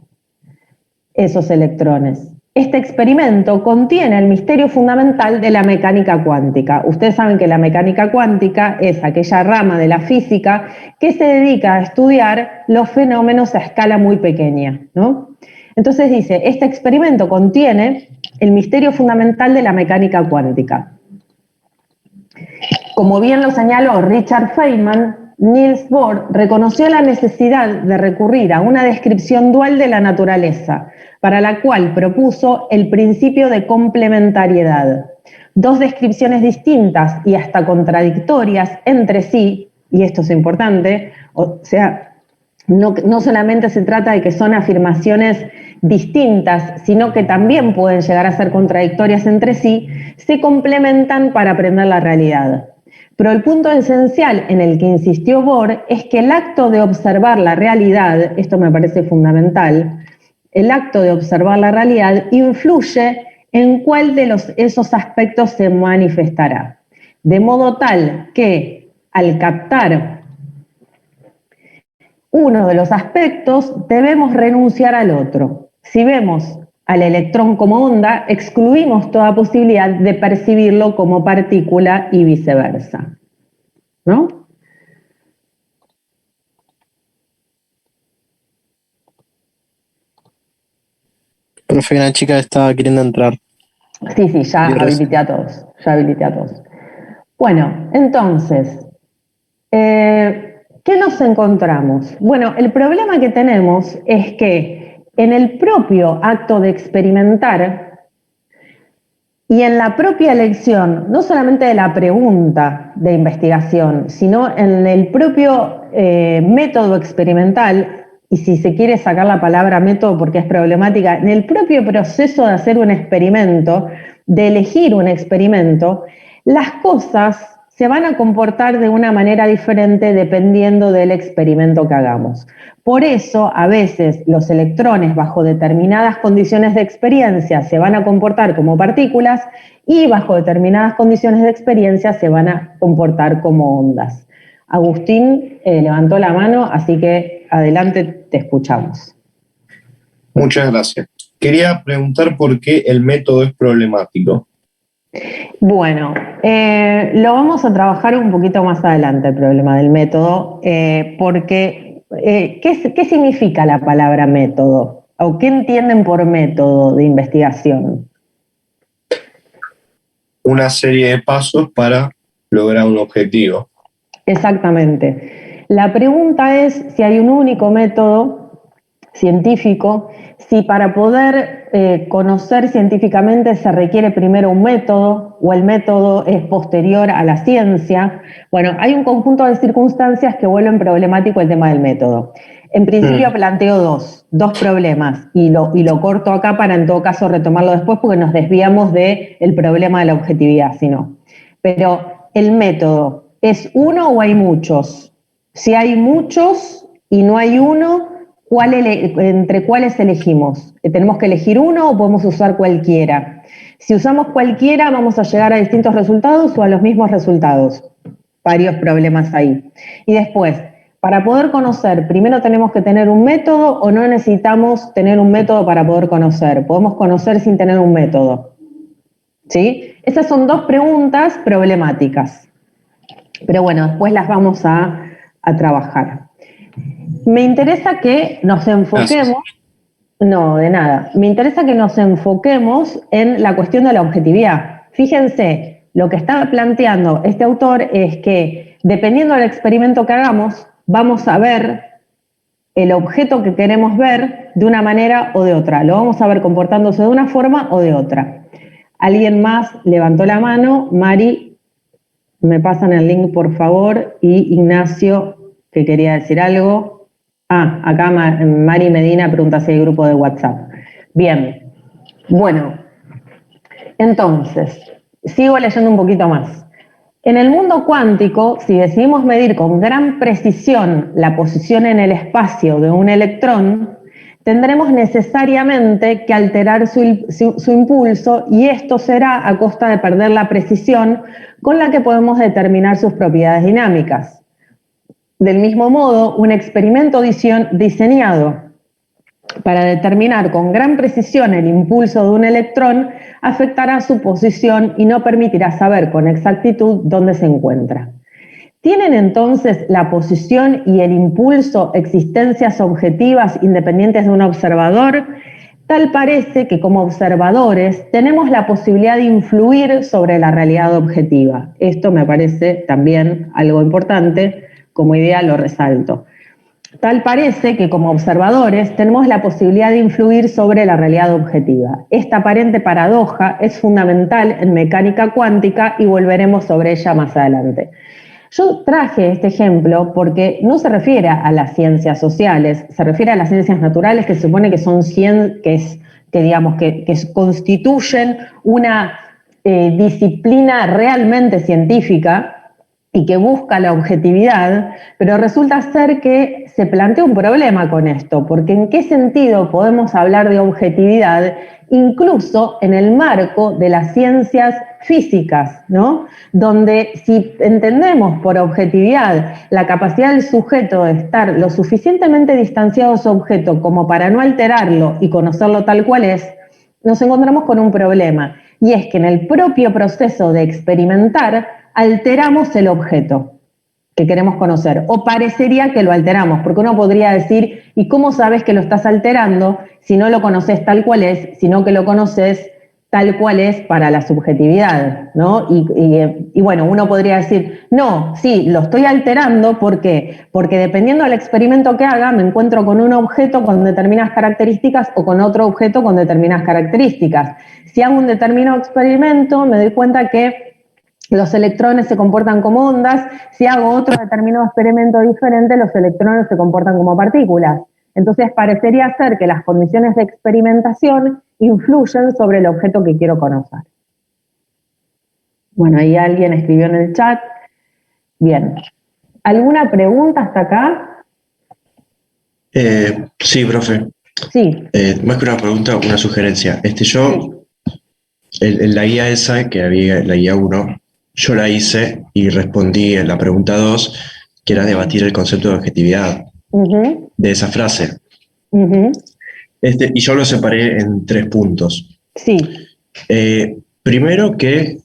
esos electrones. Este experimento contiene el misterio fundamental de la mecánica cuántica. Ustedes saben que la mecánica cuántica es aquella rama de la física que se dedica a estudiar los fenómenos a escala muy pequeña, ¿no? Entonces dice, este experimento contiene el misterio fundamental de la mecánica cuántica. Como bien lo señaló Richard Feynman, Niels Bohr reconoció la necesidad de recurrir a una descripción dual de la naturaleza, para la cual propuso el principio de complementariedad. Dos descripciones distintas y hasta contradictorias entre sí, y esto es importante, o sea, no solamente se trata de que son afirmaciones distintas, sino que también pueden llegar a ser contradictorias entre sí, se complementan para aprender la realidad. Pero el punto esencial en el que insistió Bohr es que el acto de observar la realidad, esto me parece fundamental, el acto de observar la realidad influye en cuál de esos aspectos se manifestará. De modo tal que al captar uno de los aspectos debemos renunciar al otro. Si vemos al electrón como onda, excluimos toda posibilidad de percibirlo como partícula y viceversa, ¿no? Profe, una chica estaba queriendo entrar. Sí, ya Y habilité a todos, Bueno, entonces, ¿qué nos encontramos? Bueno, el problema que tenemos es que en el propio acto de experimentar y en la propia elección, no solamente de la pregunta de investigación, sino en el propio método experimental, y si se quiere sacar la palabra método porque es problemática, en el propio proceso de hacer un experimento, de elegir un experimento, las cosas se van a comportar de una manera diferente dependiendo del experimento que hagamos. Por eso, a veces, los electrones bajo determinadas condiciones de experiencia se van a comportar como partículas y bajo determinadas condiciones de experiencia se van a comportar como ondas. Agustín levantó la mano, así que adelante, te escuchamos. Muchas gracias. Quería preguntar por qué el método es problemático. Bueno, lo vamos a trabajar un poquito más adelante, el problema del método, porque ¿qué significa la palabra método? ¿O qué entienden por método de investigación? Una serie de pasos para lograr un objetivo. Exactamente. La pregunta es si hay un único método científico, si para poder conocer científicamente se requiere primero un método o el método es posterior a la ciencia. Bueno, hay un conjunto de circunstancias que vuelven problemático el tema del método. En principio planteo dos problemas y lo corto acá para en todo caso retomarlo después porque nos desviamos del problema de la objetividad, si no. Pero el método, ¿es uno o hay muchos? Si hay muchos y no hay uno, ¿entre cuáles elegimos? ¿Tenemos que elegir uno o podemos usar cualquiera? Si usamos cualquiera, ¿vamos a llegar a distintos resultados o a los mismos resultados? Varios problemas ahí. Y después, para poder conocer, ¿primero tenemos que tener un método o no necesitamos tener un método para poder conocer? ¿Podemos conocer sin tener un método? ¿Sí? Esas son dos preguntas problemáticas. Pero bueno, después las vamos a trabajar. Me interesa que nos enfoquemos... Gracias. No, de nada. Me interesa que nos enfoquemos en la cuestión de la objetividad. Fíjense, lo que está planteando este autor es que, dependiendo del experimento que hagamos, vamos a ver el objeto que queremos ver de una manera o de otra. Lo vamos a ver comportándose de una forma o de otra. ¿Alguien más levantó la mano? Mari, me pasan el link, por favor. Y Ignacio, que quería decir algo. Acá Mari Medina pregunta si hay grupo de WhatsApp. Bien. Bueno, entonces, sigo leyendo un poquito más. En el mundo cuántico, si decidimos medir con gran precisión la posición en el espacio de un electrón, tendremos necesariamente que alterar su impulso, y esto será a costa de perder la precisión con la que podemos determinar sus propiedades dinámicas. Del mismo modo, un experimento diseñado para determinar con gran precisión el impulso de un electrón afectará su posición y no permitirá saber con exactitud dónde se encuentra. ¿Tienen entonces la posición y el impulso existencias objetivas independientes de un observador? Tal parece que como observadores tenemos la posibilidad de influir sobre la realidad objetiva. Esto me parece también algo importante, como idea lo resalto. Tal parece que como observadores tenemos la posibilidad de influir sobre la realidad objetiva. Esta aparente paradoja es fundamental en mecánica cuántica y volveremos sobre ella más adelante. Yo traje este ejemplo porque no se refiere a las ciencias sociales, se refiere a las ciencias naturales, que se supone que son que constituyen una disciplina realmente científica y que busca la objetividad, pero resulta ser que se plantea un problema con esto, porque ¿en qué sentido podemos hablar de objetividad incluso en el marco de las ciencias físicas, ¿no? Donde si entendemos por objetividad la capacidad del sujeto de estar lo suficientemente distanciado de su objeto como para no alterarlo y conocerlo tal cual es, nos encontramos con un problema, y es que en el propio proceso de experimentar alteramos el objeto que queremos conocer, o parecería que lo alteramos, porque uno podría decir, ¿y cómo sabes que lo estás alterando si no lo conoces tal cual es, sino que lo conoces tal cual es para la subjetividad, ¿no? Y bueno, uno podría decir, no, sí, lo estoy alterando, ¿por qué? Porque dependiendo del experimento que haga, me encuentro con un objeto con determinadas características o con otro objeto con determinadas características. Si hago un determinado experimento, me doy cuenta que los electrones se comportan como ondas. Si hago otro determinado experimento diferente, los electrones se comportan como partículas. Entonces parecería ser que las condiciones de experimentación influyen sobre el objeto que quiero conocer. Bueno, ahí alguien escribió en el chat. Bien. ¿Alguna pregunta hasta acá? Sí, profe. Sí. Más que una pregunta, una sugerencia. En la guía esa, que había la guía 1, yo la hice y respondí en la pregunta 2, que era debatir el concepto de objetividad de esa frase. Y yo lo separé en 3 puntos. Sí. Primero, que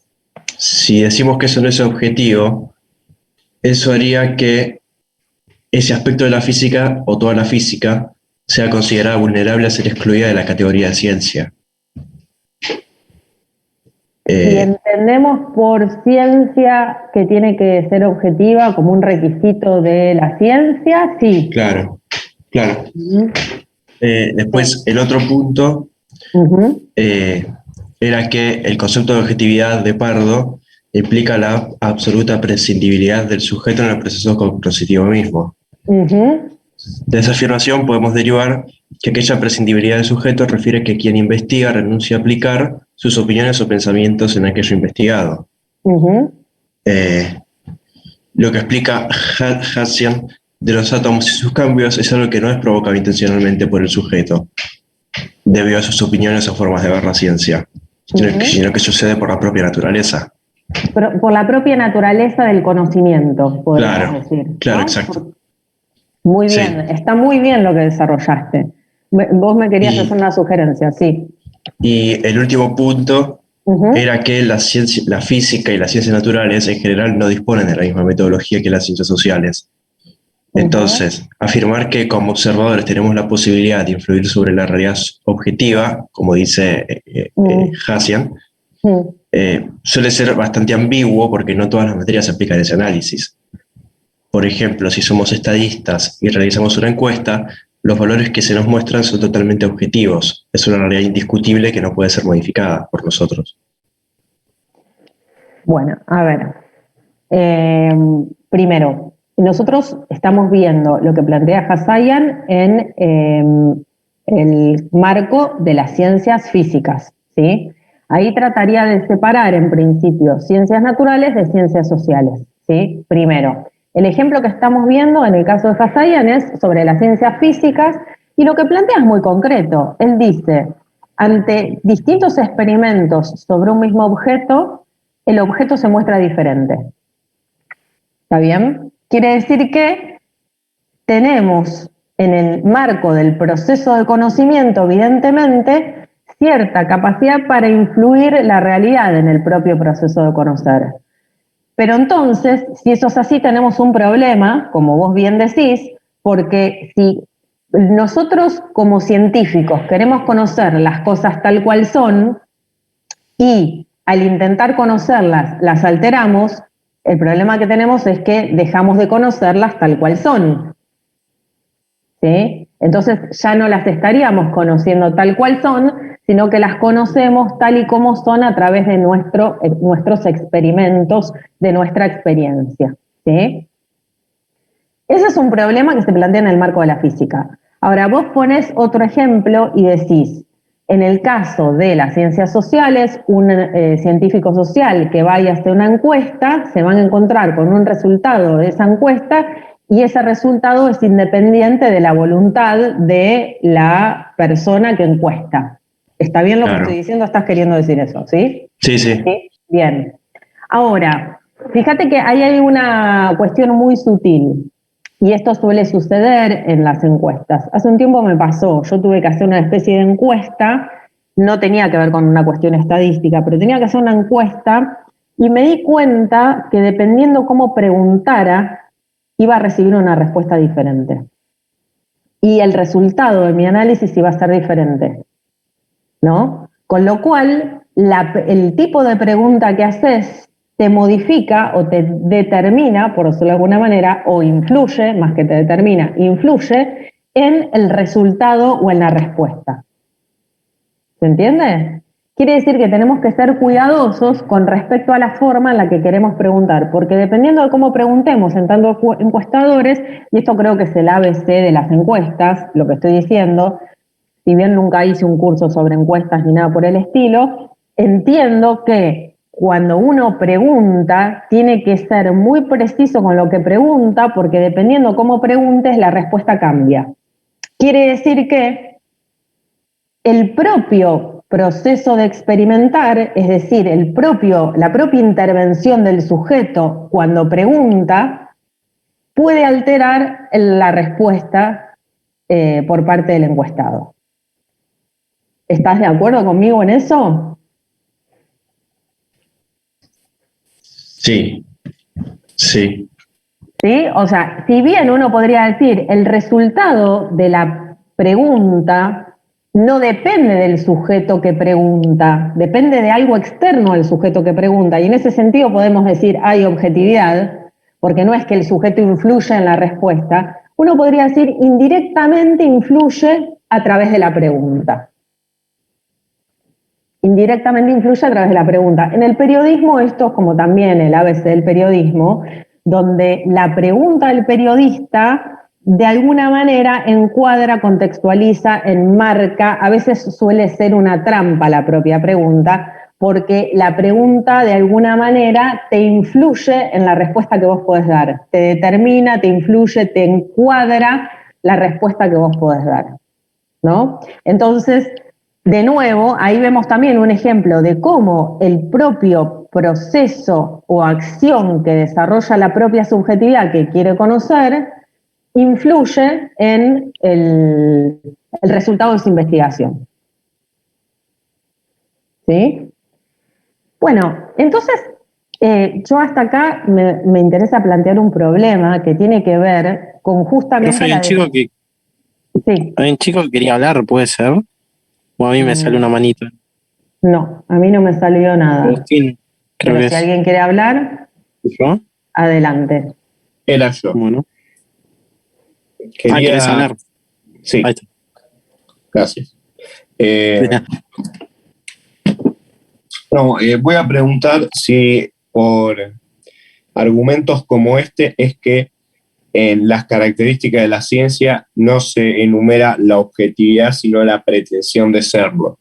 si decimos que eso no es objetivo, eso haría que ese aspecto de la física, o toda la física, sea considerada vulnerable a ser excluida de la categoría de ciencia. Si entendemos por ciencia que tiene que ser objetiva como un requisito de la ciencia, sí. Claro. Después, el otro punto era que el concepto de objetividad de Pardo implica la absoluta prescindibilidad del sujeto en el proceso cognoscitivo mismo. De esa afirmación podemos derivar que aquella prescindibilidad del sujeto refiere que quien investiga renuncia a aplicar sus opiniones o pensamientos en aquello investigado. Lo que explica Hassian de los átomos y sus cambios es algo que no es provocado intencionalmente por el sujeto, debido a sus opiniones o formas de ver la ciencia, sino que sucede por la propia naturaleza. Por la propia naturaleza del conocimiento, podríamos decir. Claro, ¿no? exacto. Muy bien, sí. Está muy bien lo que desarrollaste. Vos me querías hacer una sugerencia, sí. Y el último punto era que la física y las ciencias naturales en general no disponen de la misma metodología que las ciencias sociales. Entonces, afirmar que como observadores tenemos la posibilidad de influir sobre la realidad objetiva, como dice Hassian, suele ser bastante ambiguo porque no todas las materias se aplican ese análisis. Por ejemplo, si somos estadistas y realizamos una encuesta, los valores que se nos muestran son totalmente objetivos. Es una realidad indiscutible que no puede ser modificada por nosotros. Bueno, a ver. Primero, nosotros estamos viendo lo que plantea Hassian en el marco de las ciencias físicas, ¿sí? Ahí trataría de separar, en principio, ciencias naturales de ciencias sociales, ¿sí? Primero, el ejemplo que estamos viendo en el caso de Hassian es sobre las ciencias físicas, Y lo que plantea es muy concreto. Él dice, ante distintos experimentos sobre un mismo objeto, el objeto se muestra diferente. ¿Está bien? Quiere decir que tenemos en el marco del proceso de conocimiento, evidentemente, cierta capacidad para influir la realidad en el propio proceso de conocer. Pero entonces, si eso es así, tenemos un problema, como vos bien decís, porque si nosotros como científicos queremos conocer las cosas tal cual son y al intentar conocerlas las alteramos, el problema que tenemos es que dejamos de conocerlas tal cual son. ¿Sí? Entonces ya no las estaríamos conociendo tal cual son, sino que las conocemos tal y como son a través de nuestros experimentos, de nuestra experiencia. ¿Sí? Ese es un problema que se plantea en el marco de la física. Ahora, vos ponés otro ejemplo y decís, en el caso de las ciencias sociales, un científico social que vaya a hacer una encuesta, se van a encontrar con un resultado de esa encuesta y ese resultado es independiente de la voluntad de la persona que encuesta. ¿Está bien lo que estoy diciendo? ¿Estás queriendo decir eso? ¿Sí? Sí, sí. ¿Sí? Bien. Ahora, fíjate que ahí hay una cuestión muy sutil. Y esto suele suceder en las encuestas. Hace un tiempo me pasó, yo tuve que hacer una especie de encuesta, no tenía que ver con una cuestión estadística, pero tenía que hacer una encuesta y me di cuenta que dependiendo cómo preguntara, iba a recibir una respuesta diferente. Y el resultado de mi análisis iba a ser diferente, ¿no? Con lo cual, el tipo de pregunta que haces te modifica o te determina, por decirlo de alguna manera, o influye, más que te determina, influye en el resultado o en la respuesta. ¿Se entiende? Quiere decir que tenemos que ser cuidadosos con respecto a la forma en la que queremos preguntar, porque dependiendo de cómo preguntemos en tanto encuestadores, y esto creo que es el ABC de las encuestas, lo que estoy diciendo, si bien nunca hice un curso sobre encuestas ni nada por el estilo, entiendo que cuando uno pregunta, tiene que ser muy preciso con lo que pregunta, porque dependiendo cómo preguntes, la respuesta cambia. Quiere decir que el propio proceso de experimentar, es decir, la propia intervención del sujeto cuando pregunta, puede alterar la respuesta por parte del encuestado. ¿Estás de acuerdo conmigo en eso? Sí, sí. ¿Sí? O sea, si bien uno podría decir el resultado de la pregunta no depende del sujeto que pregunta, depende de algo externo al sujeto que pregunta, y en ese sentido podemos decir hay objetividad, porque no es que el sujeto influya en la respuesta, uno podría decir indirectamente influye a través de la pregunta. Indirectamente influye a través de la pregunta. En el periodismo esto es como también el ABC del periodismo, donde la pregunta del periodista de alguna manera encuadra, contextualiza, enmarca, a veces suele ser una trampa la propia pregunta, porque la pregunta de alguna manera te influye en la respuesta que vos podés dar, te determina, te influye, te encuadra la respuesta que vos podés dar, ¿no? Entonces, de nuevo, ahí vemos también un ejemplo de cómo el propio proceso o acción que desarrolla la propia subjetividad que quiere conocer influye en el resultado de su investigación. ¿Sí? Bueno, entonces, yo hasta acá me interesa plantear un problema que tiene que ver con justamente... Profe, hay un chico que quería hablar, ¿puede ser? O a mí me sale una manito. No, a mí no me salió nada. Agustín, creo Pero que si es. alguien quiere hablar, ¿Yo? adelante. Era yo. Bueno. Quería... ¿querés hablar? Sí. Ahí está. Gracias. Voy a preguntar si por argumentos como este es que en las características de la ciencia no se enumera la objetividad, sino la pretensión de serlo.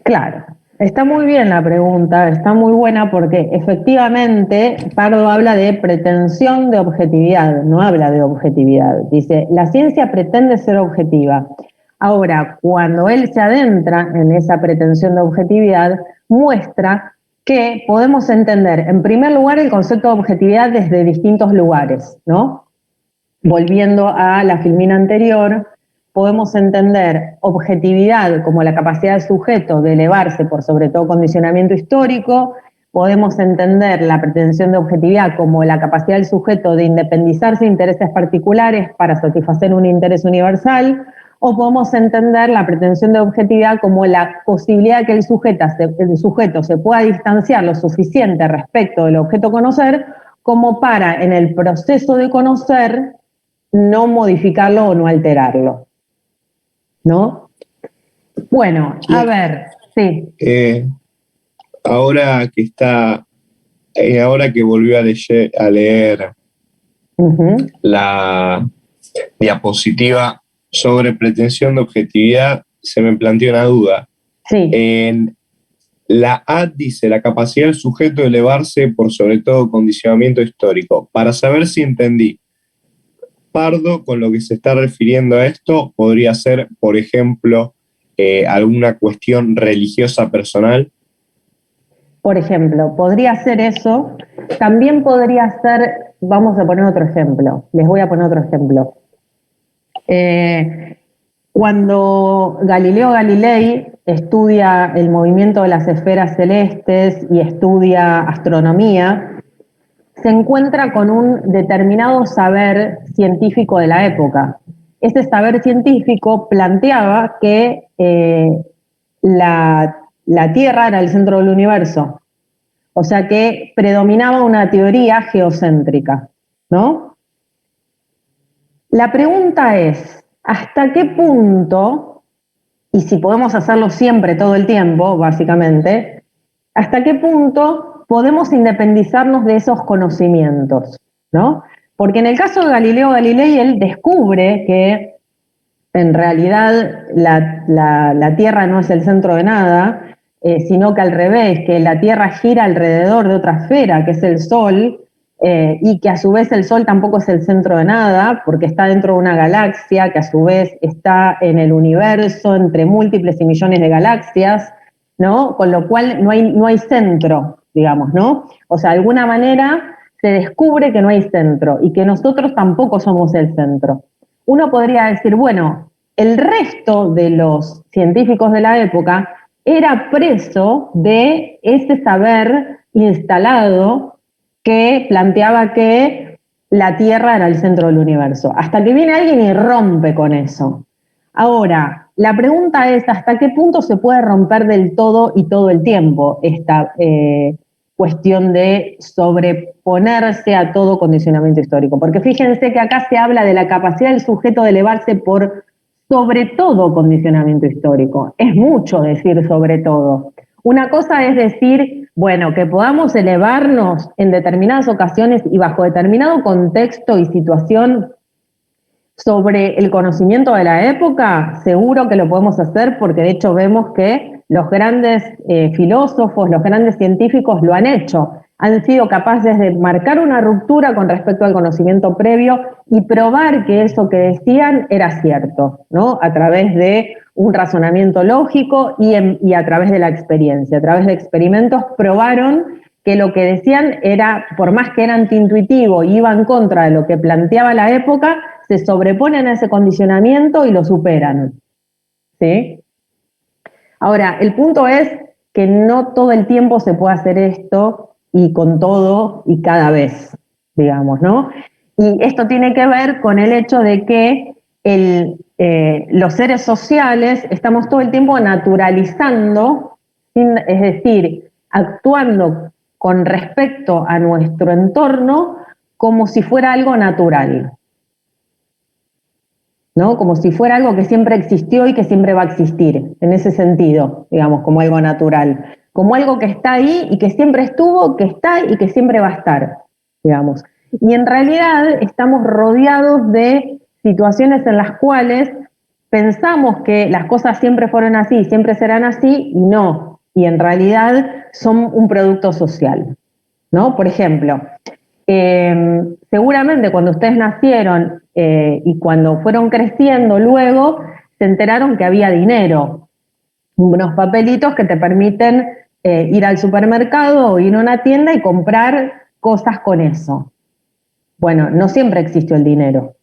Claro. Está muy bien la pregunta, está muy buena porque efectivamente Pardo habla de pretensión de objetividad, no habla de objetividad. Dice, la ciencia pretende ser objetiva. Ahora, cuando él se adentra en esa pretensión de objetividad, muestra que podemos entender, en primer lugar, el concepto de objetividad desde distintos lugares, ¿no? Volviendo a la filmina anterior, podemos entender objetividad como la capacidad del sujeto de elevarse por sobre todo condicionamiento histórico, podemos entender la pretensión de objetividad como la capacidad del sujeto de independizarse de intereses particulares para satisfacer un interés universal, o podemos entender la pretensión de objetividad como la posibilidad de que el sujeto se pueda distanciar lo suficiente respecto del objeto a conocer como para, en el proceso de conocer, no modificarlo o no alterarlo. ¿No? Bueno, a ver, sí. Ahora que volvió a leer la diapositiva sobre pretensión de objetividad, se me planteó una duda. Sí. En la A dice la capacidad del sujeto de elevarse por sobre todo condicionamiento histórico. Para saber si entendí, Pardo, con lo que se está refiriendo a esto, podría ser, por ejemplo, alguna cuestión religiosa personal. Por ejemplo, podría ser eso. También podría ser, vamos a poner otro ejemplo. Les voy a poner otro ejemplo. Cuando Galileo Galilei estudia el movimiento de las esferas celestes y estudia astronomía, se encuentra con un determinado saber científico de la época. Ese saber científico planteaba que la Tierra era el centro del universo, o sea que predominaba una teoría geocéntrica, ¿no? La pregunta es, ¿hasta qué punto, y si podemos hacerlo siempre, todo el tiempo, básicamente, hasta qué punto podemos independizarnos de esos conocimientos, ¿no? Porque en el caso de Galileo Galilei, él descubre que en realidad la Tierra no es el centro de nada, sino que al revés, que la Tierra gira alrededor de otra esfera, que es el Sol, y que a su vez el Sol tampoco es el centro de nada, porque está dentro de una galaxia, que a su vez está en el universo, entre múltiples y millones de galaxias, ¿no? Con lo cual no hay centro, digamos, ¿no? O sea, de alguna manera se descubre que no hay centro y que nosotros tampoco somos el centro. Uno podría decir, bueno, el resto de los científicos de la época era preso de ese saber instalado que planteaba que la Tierra era el centro del universo, hasta que viene alguien y rompe con eso. Ahora, la pregunta es, ¿hasta qué punto se puede romper del todo y todo el tiempo esta cuestión de sobreponerse a todo condicionamiento histórico? Porque fíjense que acá se habla de la capacidad del sujeto de elevarse por sobre todo condicionamiento histórico. Es mucho decir sobre todo. Una cosa es decir, bueno, que podamos elevarnos en determinadas ocasiones y bajo determinado contexto y situación sobre el conocimiento de la época, seguro que lo podemos hacer porque de hecho vemos que los grandes filósofos, los grandes científicos lo han hecho. Han sido capaces de marcar una ruptura con respecto al conocimiento previo y probar que eso que decían era cierto, ¿no? A través de un razonamiento lógico y a través de la experiencia. A través de experimentos probaron que lo que decían era, por más que era antiintuitivo y iba en contra de lo que planteaba la época, se sobreponen a ese condicionamiento y lo superan, ¿sí? Ahora, el punto es que no todo el tiempo se puede hacer esto y con todo y cada vez, digamos, ¿no? Y esto tiene que ver con el hecho de que los seres sociales estamos todo el tiempo naturalizando, es decir, actuando con respecto a nuestro entorno como si fuera algo natural, ¿no? Como si fuera algo que siempre existió y que siempre va a existir, en ese sentido, digamos, como algo natural, como algo que está ahí y que siempre estuvo, que está y que siempre va a estar, digamos. Y en realidad estamos rodeados de situaciones en las cuales pensamos que las cosas siempre fueron así, siempre serán así, y no. y en realidad son un producto social, ¿no? Por ejemplo, seguramente cuando ustedes nacieron y cuando fueron creciendo luego, se enteraron que había dinero, unos papelitos que te permiten ir al supermercado o ir a una tienda y comprar cosas con eso. Bueno, no siempre existió el dinero.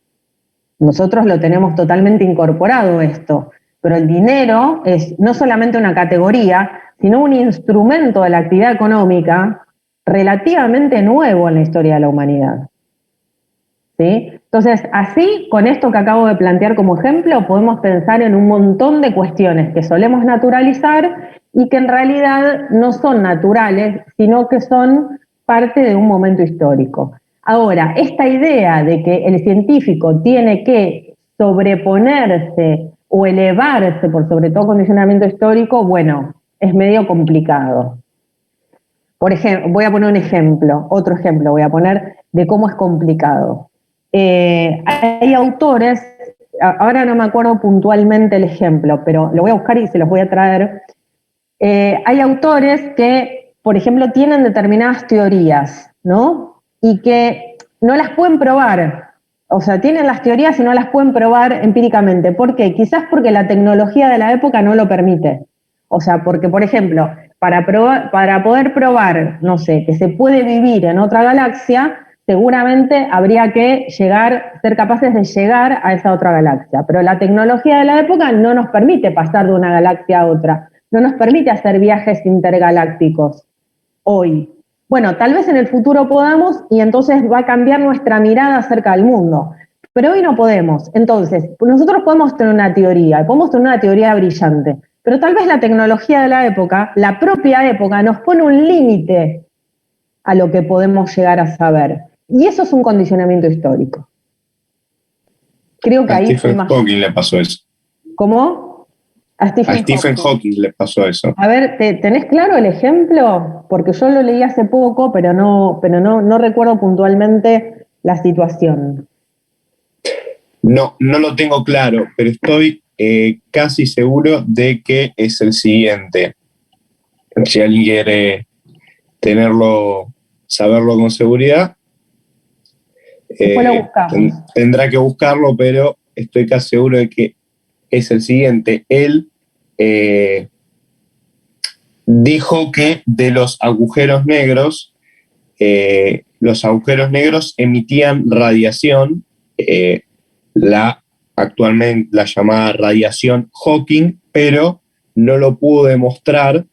Nosotros lo tenemos totalmente incorporado esto, pero el dinero es no solamente una categoría, sino un instrumento de la actividad económica relativamente nuevo en la historia de la humanidad. ¿Sí? Entonces, así, con esto que acabo de plantear como ejemplo, podemos pensar en un montón de cuestiones que solemos naturalizar y que en realidad no son naturales, sino que son parte de un momento histórico. Ahora, esta idea de que el científico tiene que sobreponerse o elevarse por sobre todo condicionamiento histórico, bueno, es medio complicado. Por ejemplo, voy a poner un ejemplo, otro ejemplo voy a poner de cómo es complicado. Hay autores, ahora no me acuerdo puntualmente el ejemplo, pero lo voy a buscar y se los voy a traer. Hay autores que, por ejemplo, tienen determinadas teorías, ¿no? Y que no las pueden probar. O sea, tienen las teorías y no las pueden probar empíricamente. ¿Por qué? Quizás porque la tecnología de la época no lo permite. O sea, porque, por ejemplo, para poder probar, no sé, que se puede vivir en otra galaxia, seguramente habría que ser capaces de llegar a esa otra galaxia. Pero la tecnología de la época no nos permite pasar de una galaxia a otra. No nos permite hacer viajes intergalácticos hoy. Bueno, tal vez en el futuro podamos y entonces va a cambiar nuestra mirada acerca del mundo. Pero hoy no podemos. Entonces, nosotros podemos tener una teoría, podemos tener una teoría brillante, pero tal vez la tecnología de la época, la propia época, nos pone un límite a lo que podemos llegar a saber. Y eso es un condicionamiento histórico. Creo que a ahí Stephen Hawking le pasó eso. ¿Cómo? A Stephen Hawking le pasó eso. A ver, ¿tenés claro el ejemplo? Porque yo lo leí hace poco, pero no recuerdo puntualmente la situación. No lo tengo claro, pero estoy casi seguro de que es el siguiente. Si alguien quiere saberlo con seguridad, tendrá que buscarlo, pero estoy casi seguro de que es el siguiente. Él dijo que de los agujeros negros emitían radiación, actualmente la llamada radiación Hawking, pero no lo pudo demostrar,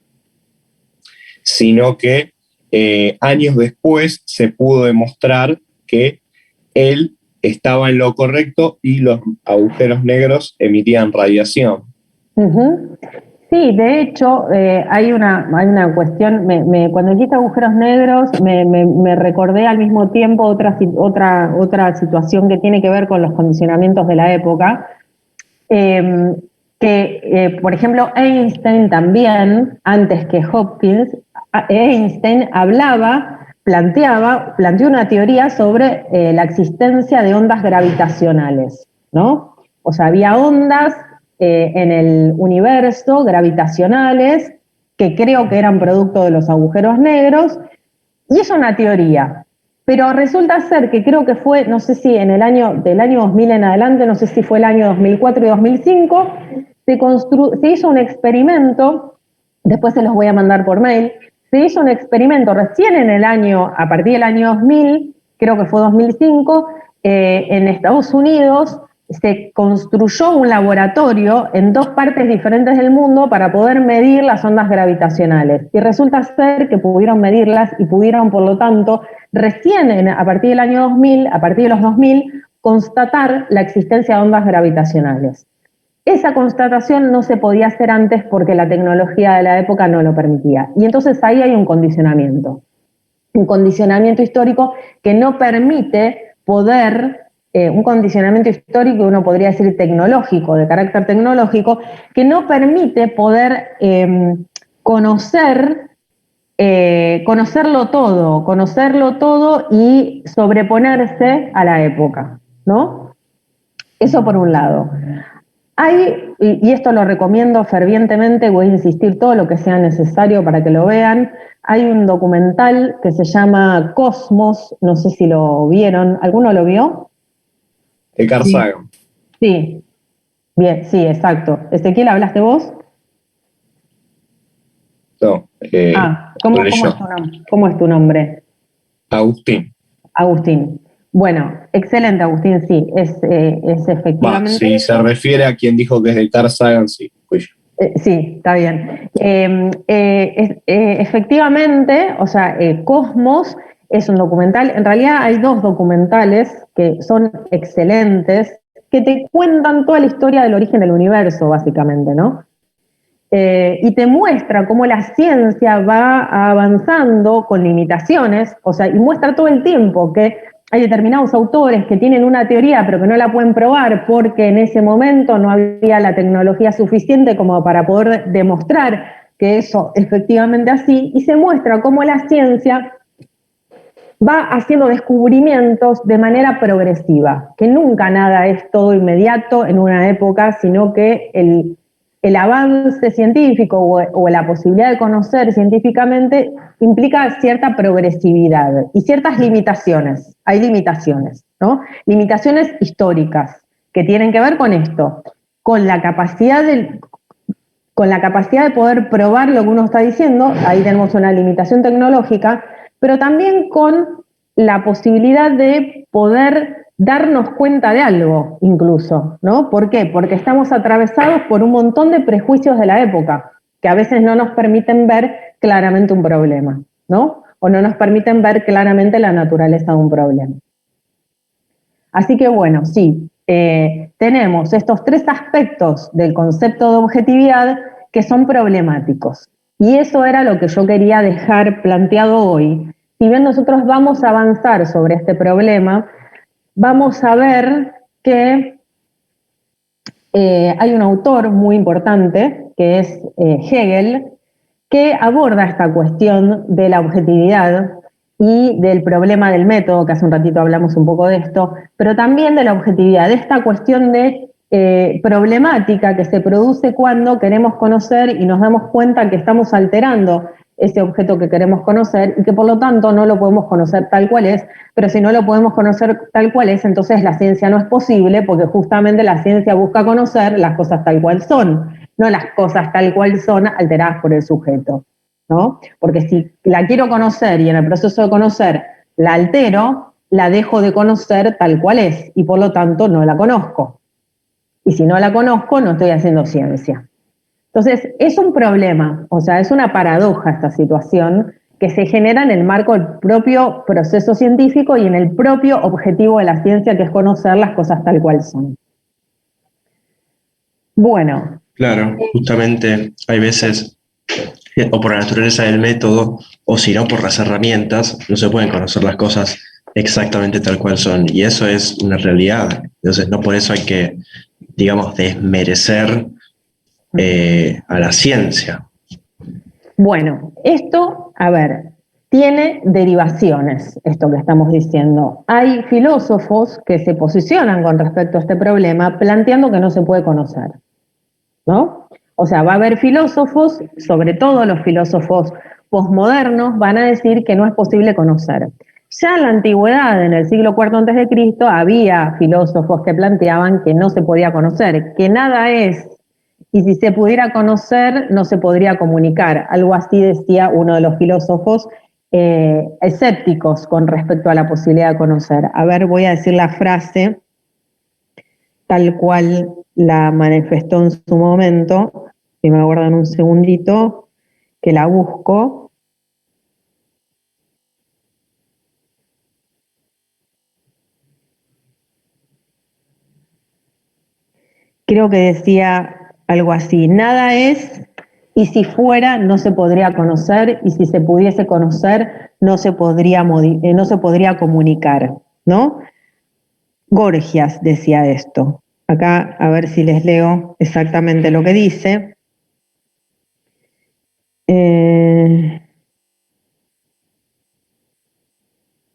sino que años después se pudo demostrar que él estaba en lo correcto y los agujeros negros emitían radiación. Uh-huh. Sí, de hecho, hay una cuestión, cuando dijiste agujeros negros, me recordé al mismo tiempo otra situación que tiene que ver con los condicionamientos de la época, por ejemplo, Einstein también, antes que Hopkins, Einstein planteó una teoría sobre la existencia de ondas gravitacionales, ¿no? O sea, había ondas en el universo gravitacionales que creo que eran producto de los agujeros negros, y es una teoría. Pero resulta ser que creo que fue, no sé si del año 2000 en adelante, no sé si fue el año 2004 y 2005, se hizo un experimento, después se los voy a mandar por mail, se hizo un experimento recién a partir del año 2000, creo que fue 2005, en Estados Unidos. Se construyó un laboratorio en dos partes diferentes del mundo para poder medir las ondas gravitacionales. Y resulta ser que pudieron medirlas y pudieron, por lo tanto, recién a partir del año 2000, a partir de los 2000, constatar la existencia de ondas gravitacionales. Esa constatación no se podía hacer antes porque la tecnología de la época no lo permitía. Y entonces ahí hay un condicionamiento histórico que no permite poder... un condicionamiento histórico, uno podría decir tecnológico, de carácter tecnológico, que no permite poder conocerlo todo y sobreponerse a la época, ¿no? Eso por un lado. y esto lo recomiendo fervientemente, voy a insistir todo lo que sea necesario para que lo vean. Hay un documental que se llama Cosmos, no sé si lo vieron. ¿Alguno lo vio? De Carl Sagan. Sí, bien, sí, exacto. Ezequiel, ¿hablaste vos? No, ¿Cómo hablé es yo. tu nombre? ¿Cómo es tu nombre? Agustín. Agustín. Bueno, excelente, Agustín, sí, es Va, efectivamente si se eso. refiere a quien dijo que es de Carl Sagan, sí, fui yo. Sí, está bien. Efectivamente, o sea, Cosmos es un documental, en realidad hay dos documentales que son excelentes, que te cuentan toda la historia del origen del universo, básicamente, ¿no? Y te muestra cómo la ciencia va avanzando con limitaciones, o sea, y muestra todo el tiempo que hay determinados autores que tienen una teoría pero que no la pueden probar porque en ese momento no había la tecnología suficiente como para poder demostrar que eso efectivamente así, y se muestra cómo la ciencia va haciendo descubrimientos de manera progresiva, que nunca nada es todo inmediato en una época, sino que el avance científico o la posibilidad de conocer científicamente implica cierta progresividad y ciertas limitaciones. Hay limitaciones, ¿no? Limitaciones históricas que tienen que ver con esto, con la capacidad de poder probar lo que uno está diciendo. Ahí tenemos una limitación tecnológica, pero también con la posibilidad de poder darnos cuenta de algo, incluso, ¿no? ¿Por qué? Porque estamos atravesados por un montón de prejuicios de la época, que a veces no nos permiten ver claramente un problema, ¿no? O no nos permiten ver claramente la naturaleza de un problema. Así que bueno, sí, tenemos estos tres aspectos del concepto de objetividad que son problemáticos. Y eso era lo que yo quería dejar planteado hoy. Si bien nosotros vamos a avanzar sobre este problema, vamos a ver que hay un autor muy importante, que es Hegel, que aborda esta cuestión de la objetividad y del problema del método, que hace un ratito hablamos un poco de esto, pero también de la objetividad, de esta cuestión de problemática que se produce cuando queremos conocer y nos damos cuenta que estamos alterando ese objeto que queremos conocer y que por lo tanto no lo podemos conocer tal cual es, pero si no lo podemos conocer tal cual es, entonces la ciencia no es posible, porque justamente la ciencia busca conocer las cosas tal cual son, no las cosas tal cual son alteradas por el sujeto, ¿no? Porque si la quiero conocer y en el proceso de conocer la altero, la dejo de conocer tal cual es y por lo tanto no la conozco. Y si no la conozco, no estoy haciendo ciencia. Entonces, es un problema, o sea, es una paradoja esta situación que se genera en el marco del propio proceso científico y en el propio objetivo de la ciencia, que es conocer las cosas tal cual son. Bueno. Claro, justamente hay veces, o por la naturaleza del método, o si no por las herramientas, no se pueden conocer las cosas exactamente tal cual son. Y eso es una realidad. Entonces, no por eso hay que, digamos, desmerecer a la ciencia. Bueno, esto, a ver, tiene derivaciones, esto que estamos diciendo. Hay filósofos que se posicionan con respecto a este problema planteando que no se puede conocer, ¿no? O sea, va a haber filósofos, sobre todo los filósofos posmodernos, van a decir que no es posible conocer. Ya en la antigüedad, en el siglo IV antes de Cristo, había filósofos que planteaban que no se podía conocer, que nada es, y si se pudiera conocer, no se podría comunicar. Algo así decía uno de los filósofos escépticos con respecto a la posibilidad de conocer. A ver, voy a decir la frase tal cual la manifestó en su momento. Si me aguardan un segundito, que la busco. Creo que decía algo así: nada es, y si fuera no se podría conocer, y si se pudiese conocer no se podría comunicar, ¿no? Gorgias decía esto. Acá a ver si les leo exactamente lo que dice.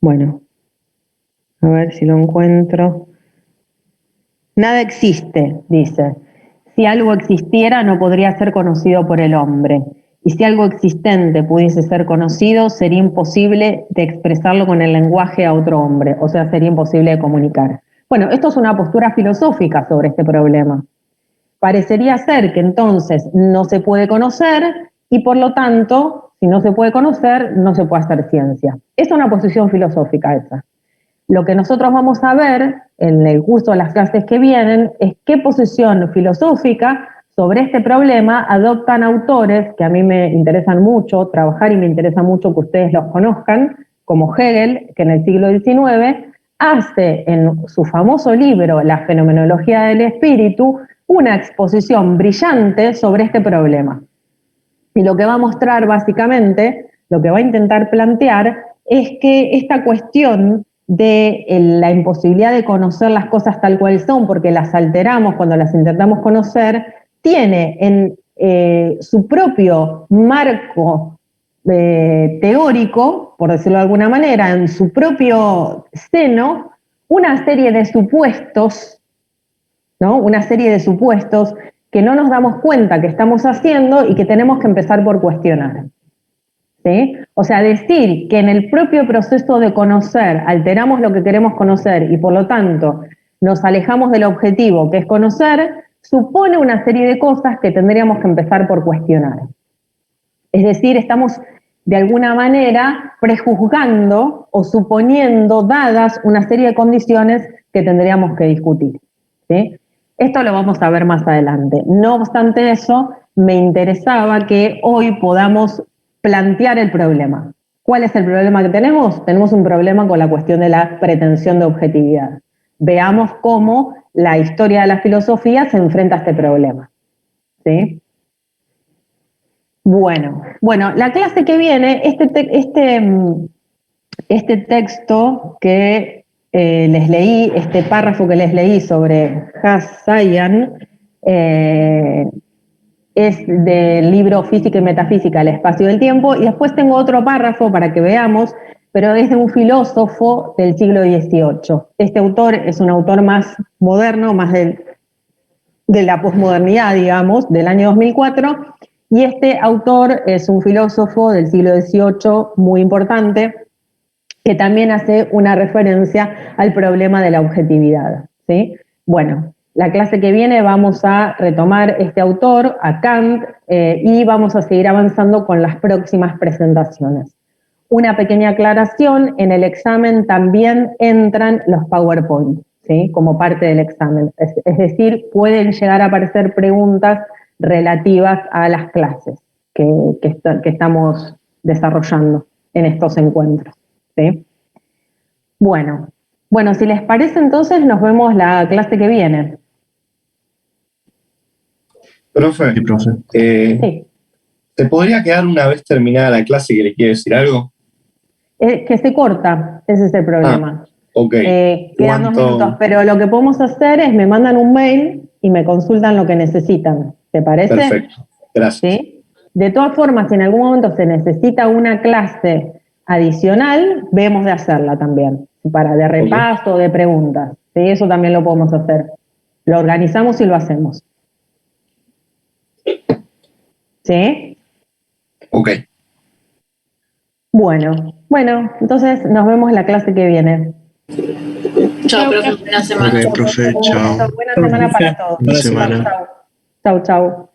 Bueno, a ver si lo encuentro. Nada existe, dice. si algo existiera no podría ser conocido por el hombre. Y si algo existente pudiese ser conocido, sería imposible de expresarlo con el lenguaje a otro hombre, o sea, sería imposible de comunicar. Bueno, esto es una postura filosófica sobre este problema. Parecería ser que entonces no se puede conocer y por lo tanto, si no se puede conocer, no se puede hacer ciencia. Es una posición filosófica esa. Lo que nosotros vamos a ver en el curso de las clases que vienen es qué posición filosófica sobre este problema adoptan autores que a mí me interesan mucho trabajar y me interesa mucho que ustedes los conozcan, como Hegel, que en el siglo XIX hace en su famoso libro La fenomenología del espíritu una exposición brillante sobre este problema. Y lo que va a mostrar básicamente, lo que va a intentar plantear, es que esta cuestión de la imposibilidad de conocer las cosas tal cual son, porque las alteramos cuando las intentamos conocer, tiene en su propio marco teórico, por decirlo de alguna manera, en su propio seno, una serie de supuestos, ¿no? Una serie de supuestos que no nos damos cuenta que estamos haciendo y que tenemos que empezar por cuestionar. ¿Sí? O sea, decir que en el propio proceso de conocer alteramos lo que queremos conocer y por lo tanto nos alejamos del objetivo que es conocer, supone una serie de cosas que tendríamos que empezar por cuestionar. Es decir, estamos de alguna manera prejuzgando o suponiendo dadas una serie de condiciones que tendríamos que discutir. ¿Sí? Esto lo vamos a ver más adelante. No obstante eso, me interesaba que hoy podamos plantear el problema. ¿Cuál es el problema que tenemos? Tenemos un problema con la cuestión de la pretensión de objetividad. Veamos cómo la historia de la filosofía se enfrenta a este problema. ¿Sí? Bueno, la clase que viene, este texto que les leí, este párrafo que les leí sobre Hassayan, es del libro Física y Metafísica, el espacio y el tiempo, y después tengo otro párrafo para que veamos, pero es de un filósofo del siglo XVIII. Este autor es un autor más moderno, más de la posmodernidad, digamos, del año 2004, y este autor es un filósofo del siglo XVIII muy importante, que también hace una referencia al problema de la objetividad, ¿sí? Bueno, la clase que viene vamos a retomar este autor, a Kant, y vamos a seguir avanzando con las próximas presentaciones. Una pequeña aclaración, en el examen también entran los PowerPoint, ¿sí? Como parte del examen. Es decir, pueden llegar a aparecer preguntas relativas a las clases que estamos desarrollando en estos encuentros, ¿sí? Bueno, si les parece entonces nos vemos la clase que viene. Profe, Sí, profe. Sí. ¿te podría quedar una vez terminada la clase que le quiere decir algo? Que se corta, ese es el problema. Ok. Quedan 2 minutos, pero lo que podemos hacer es me mandan un mail y me consultan lo que necesitan. ¿Te parece? Perfecto, gracias. ¿Sí? De todas formas, si en algún momento se necesita una clase adicional, vemos de hacerla también, de repaso, de preguntas. ¿Sí? Eso también lo podemos hacer. Lo organizamos y lo hacemos. ¿Sí? Ok. Bueno, entonces nos vemos la clase que viene. Chao, profe, buena semana. Ok, profe, chao. Buena semana para todos. Buena semana. Chau.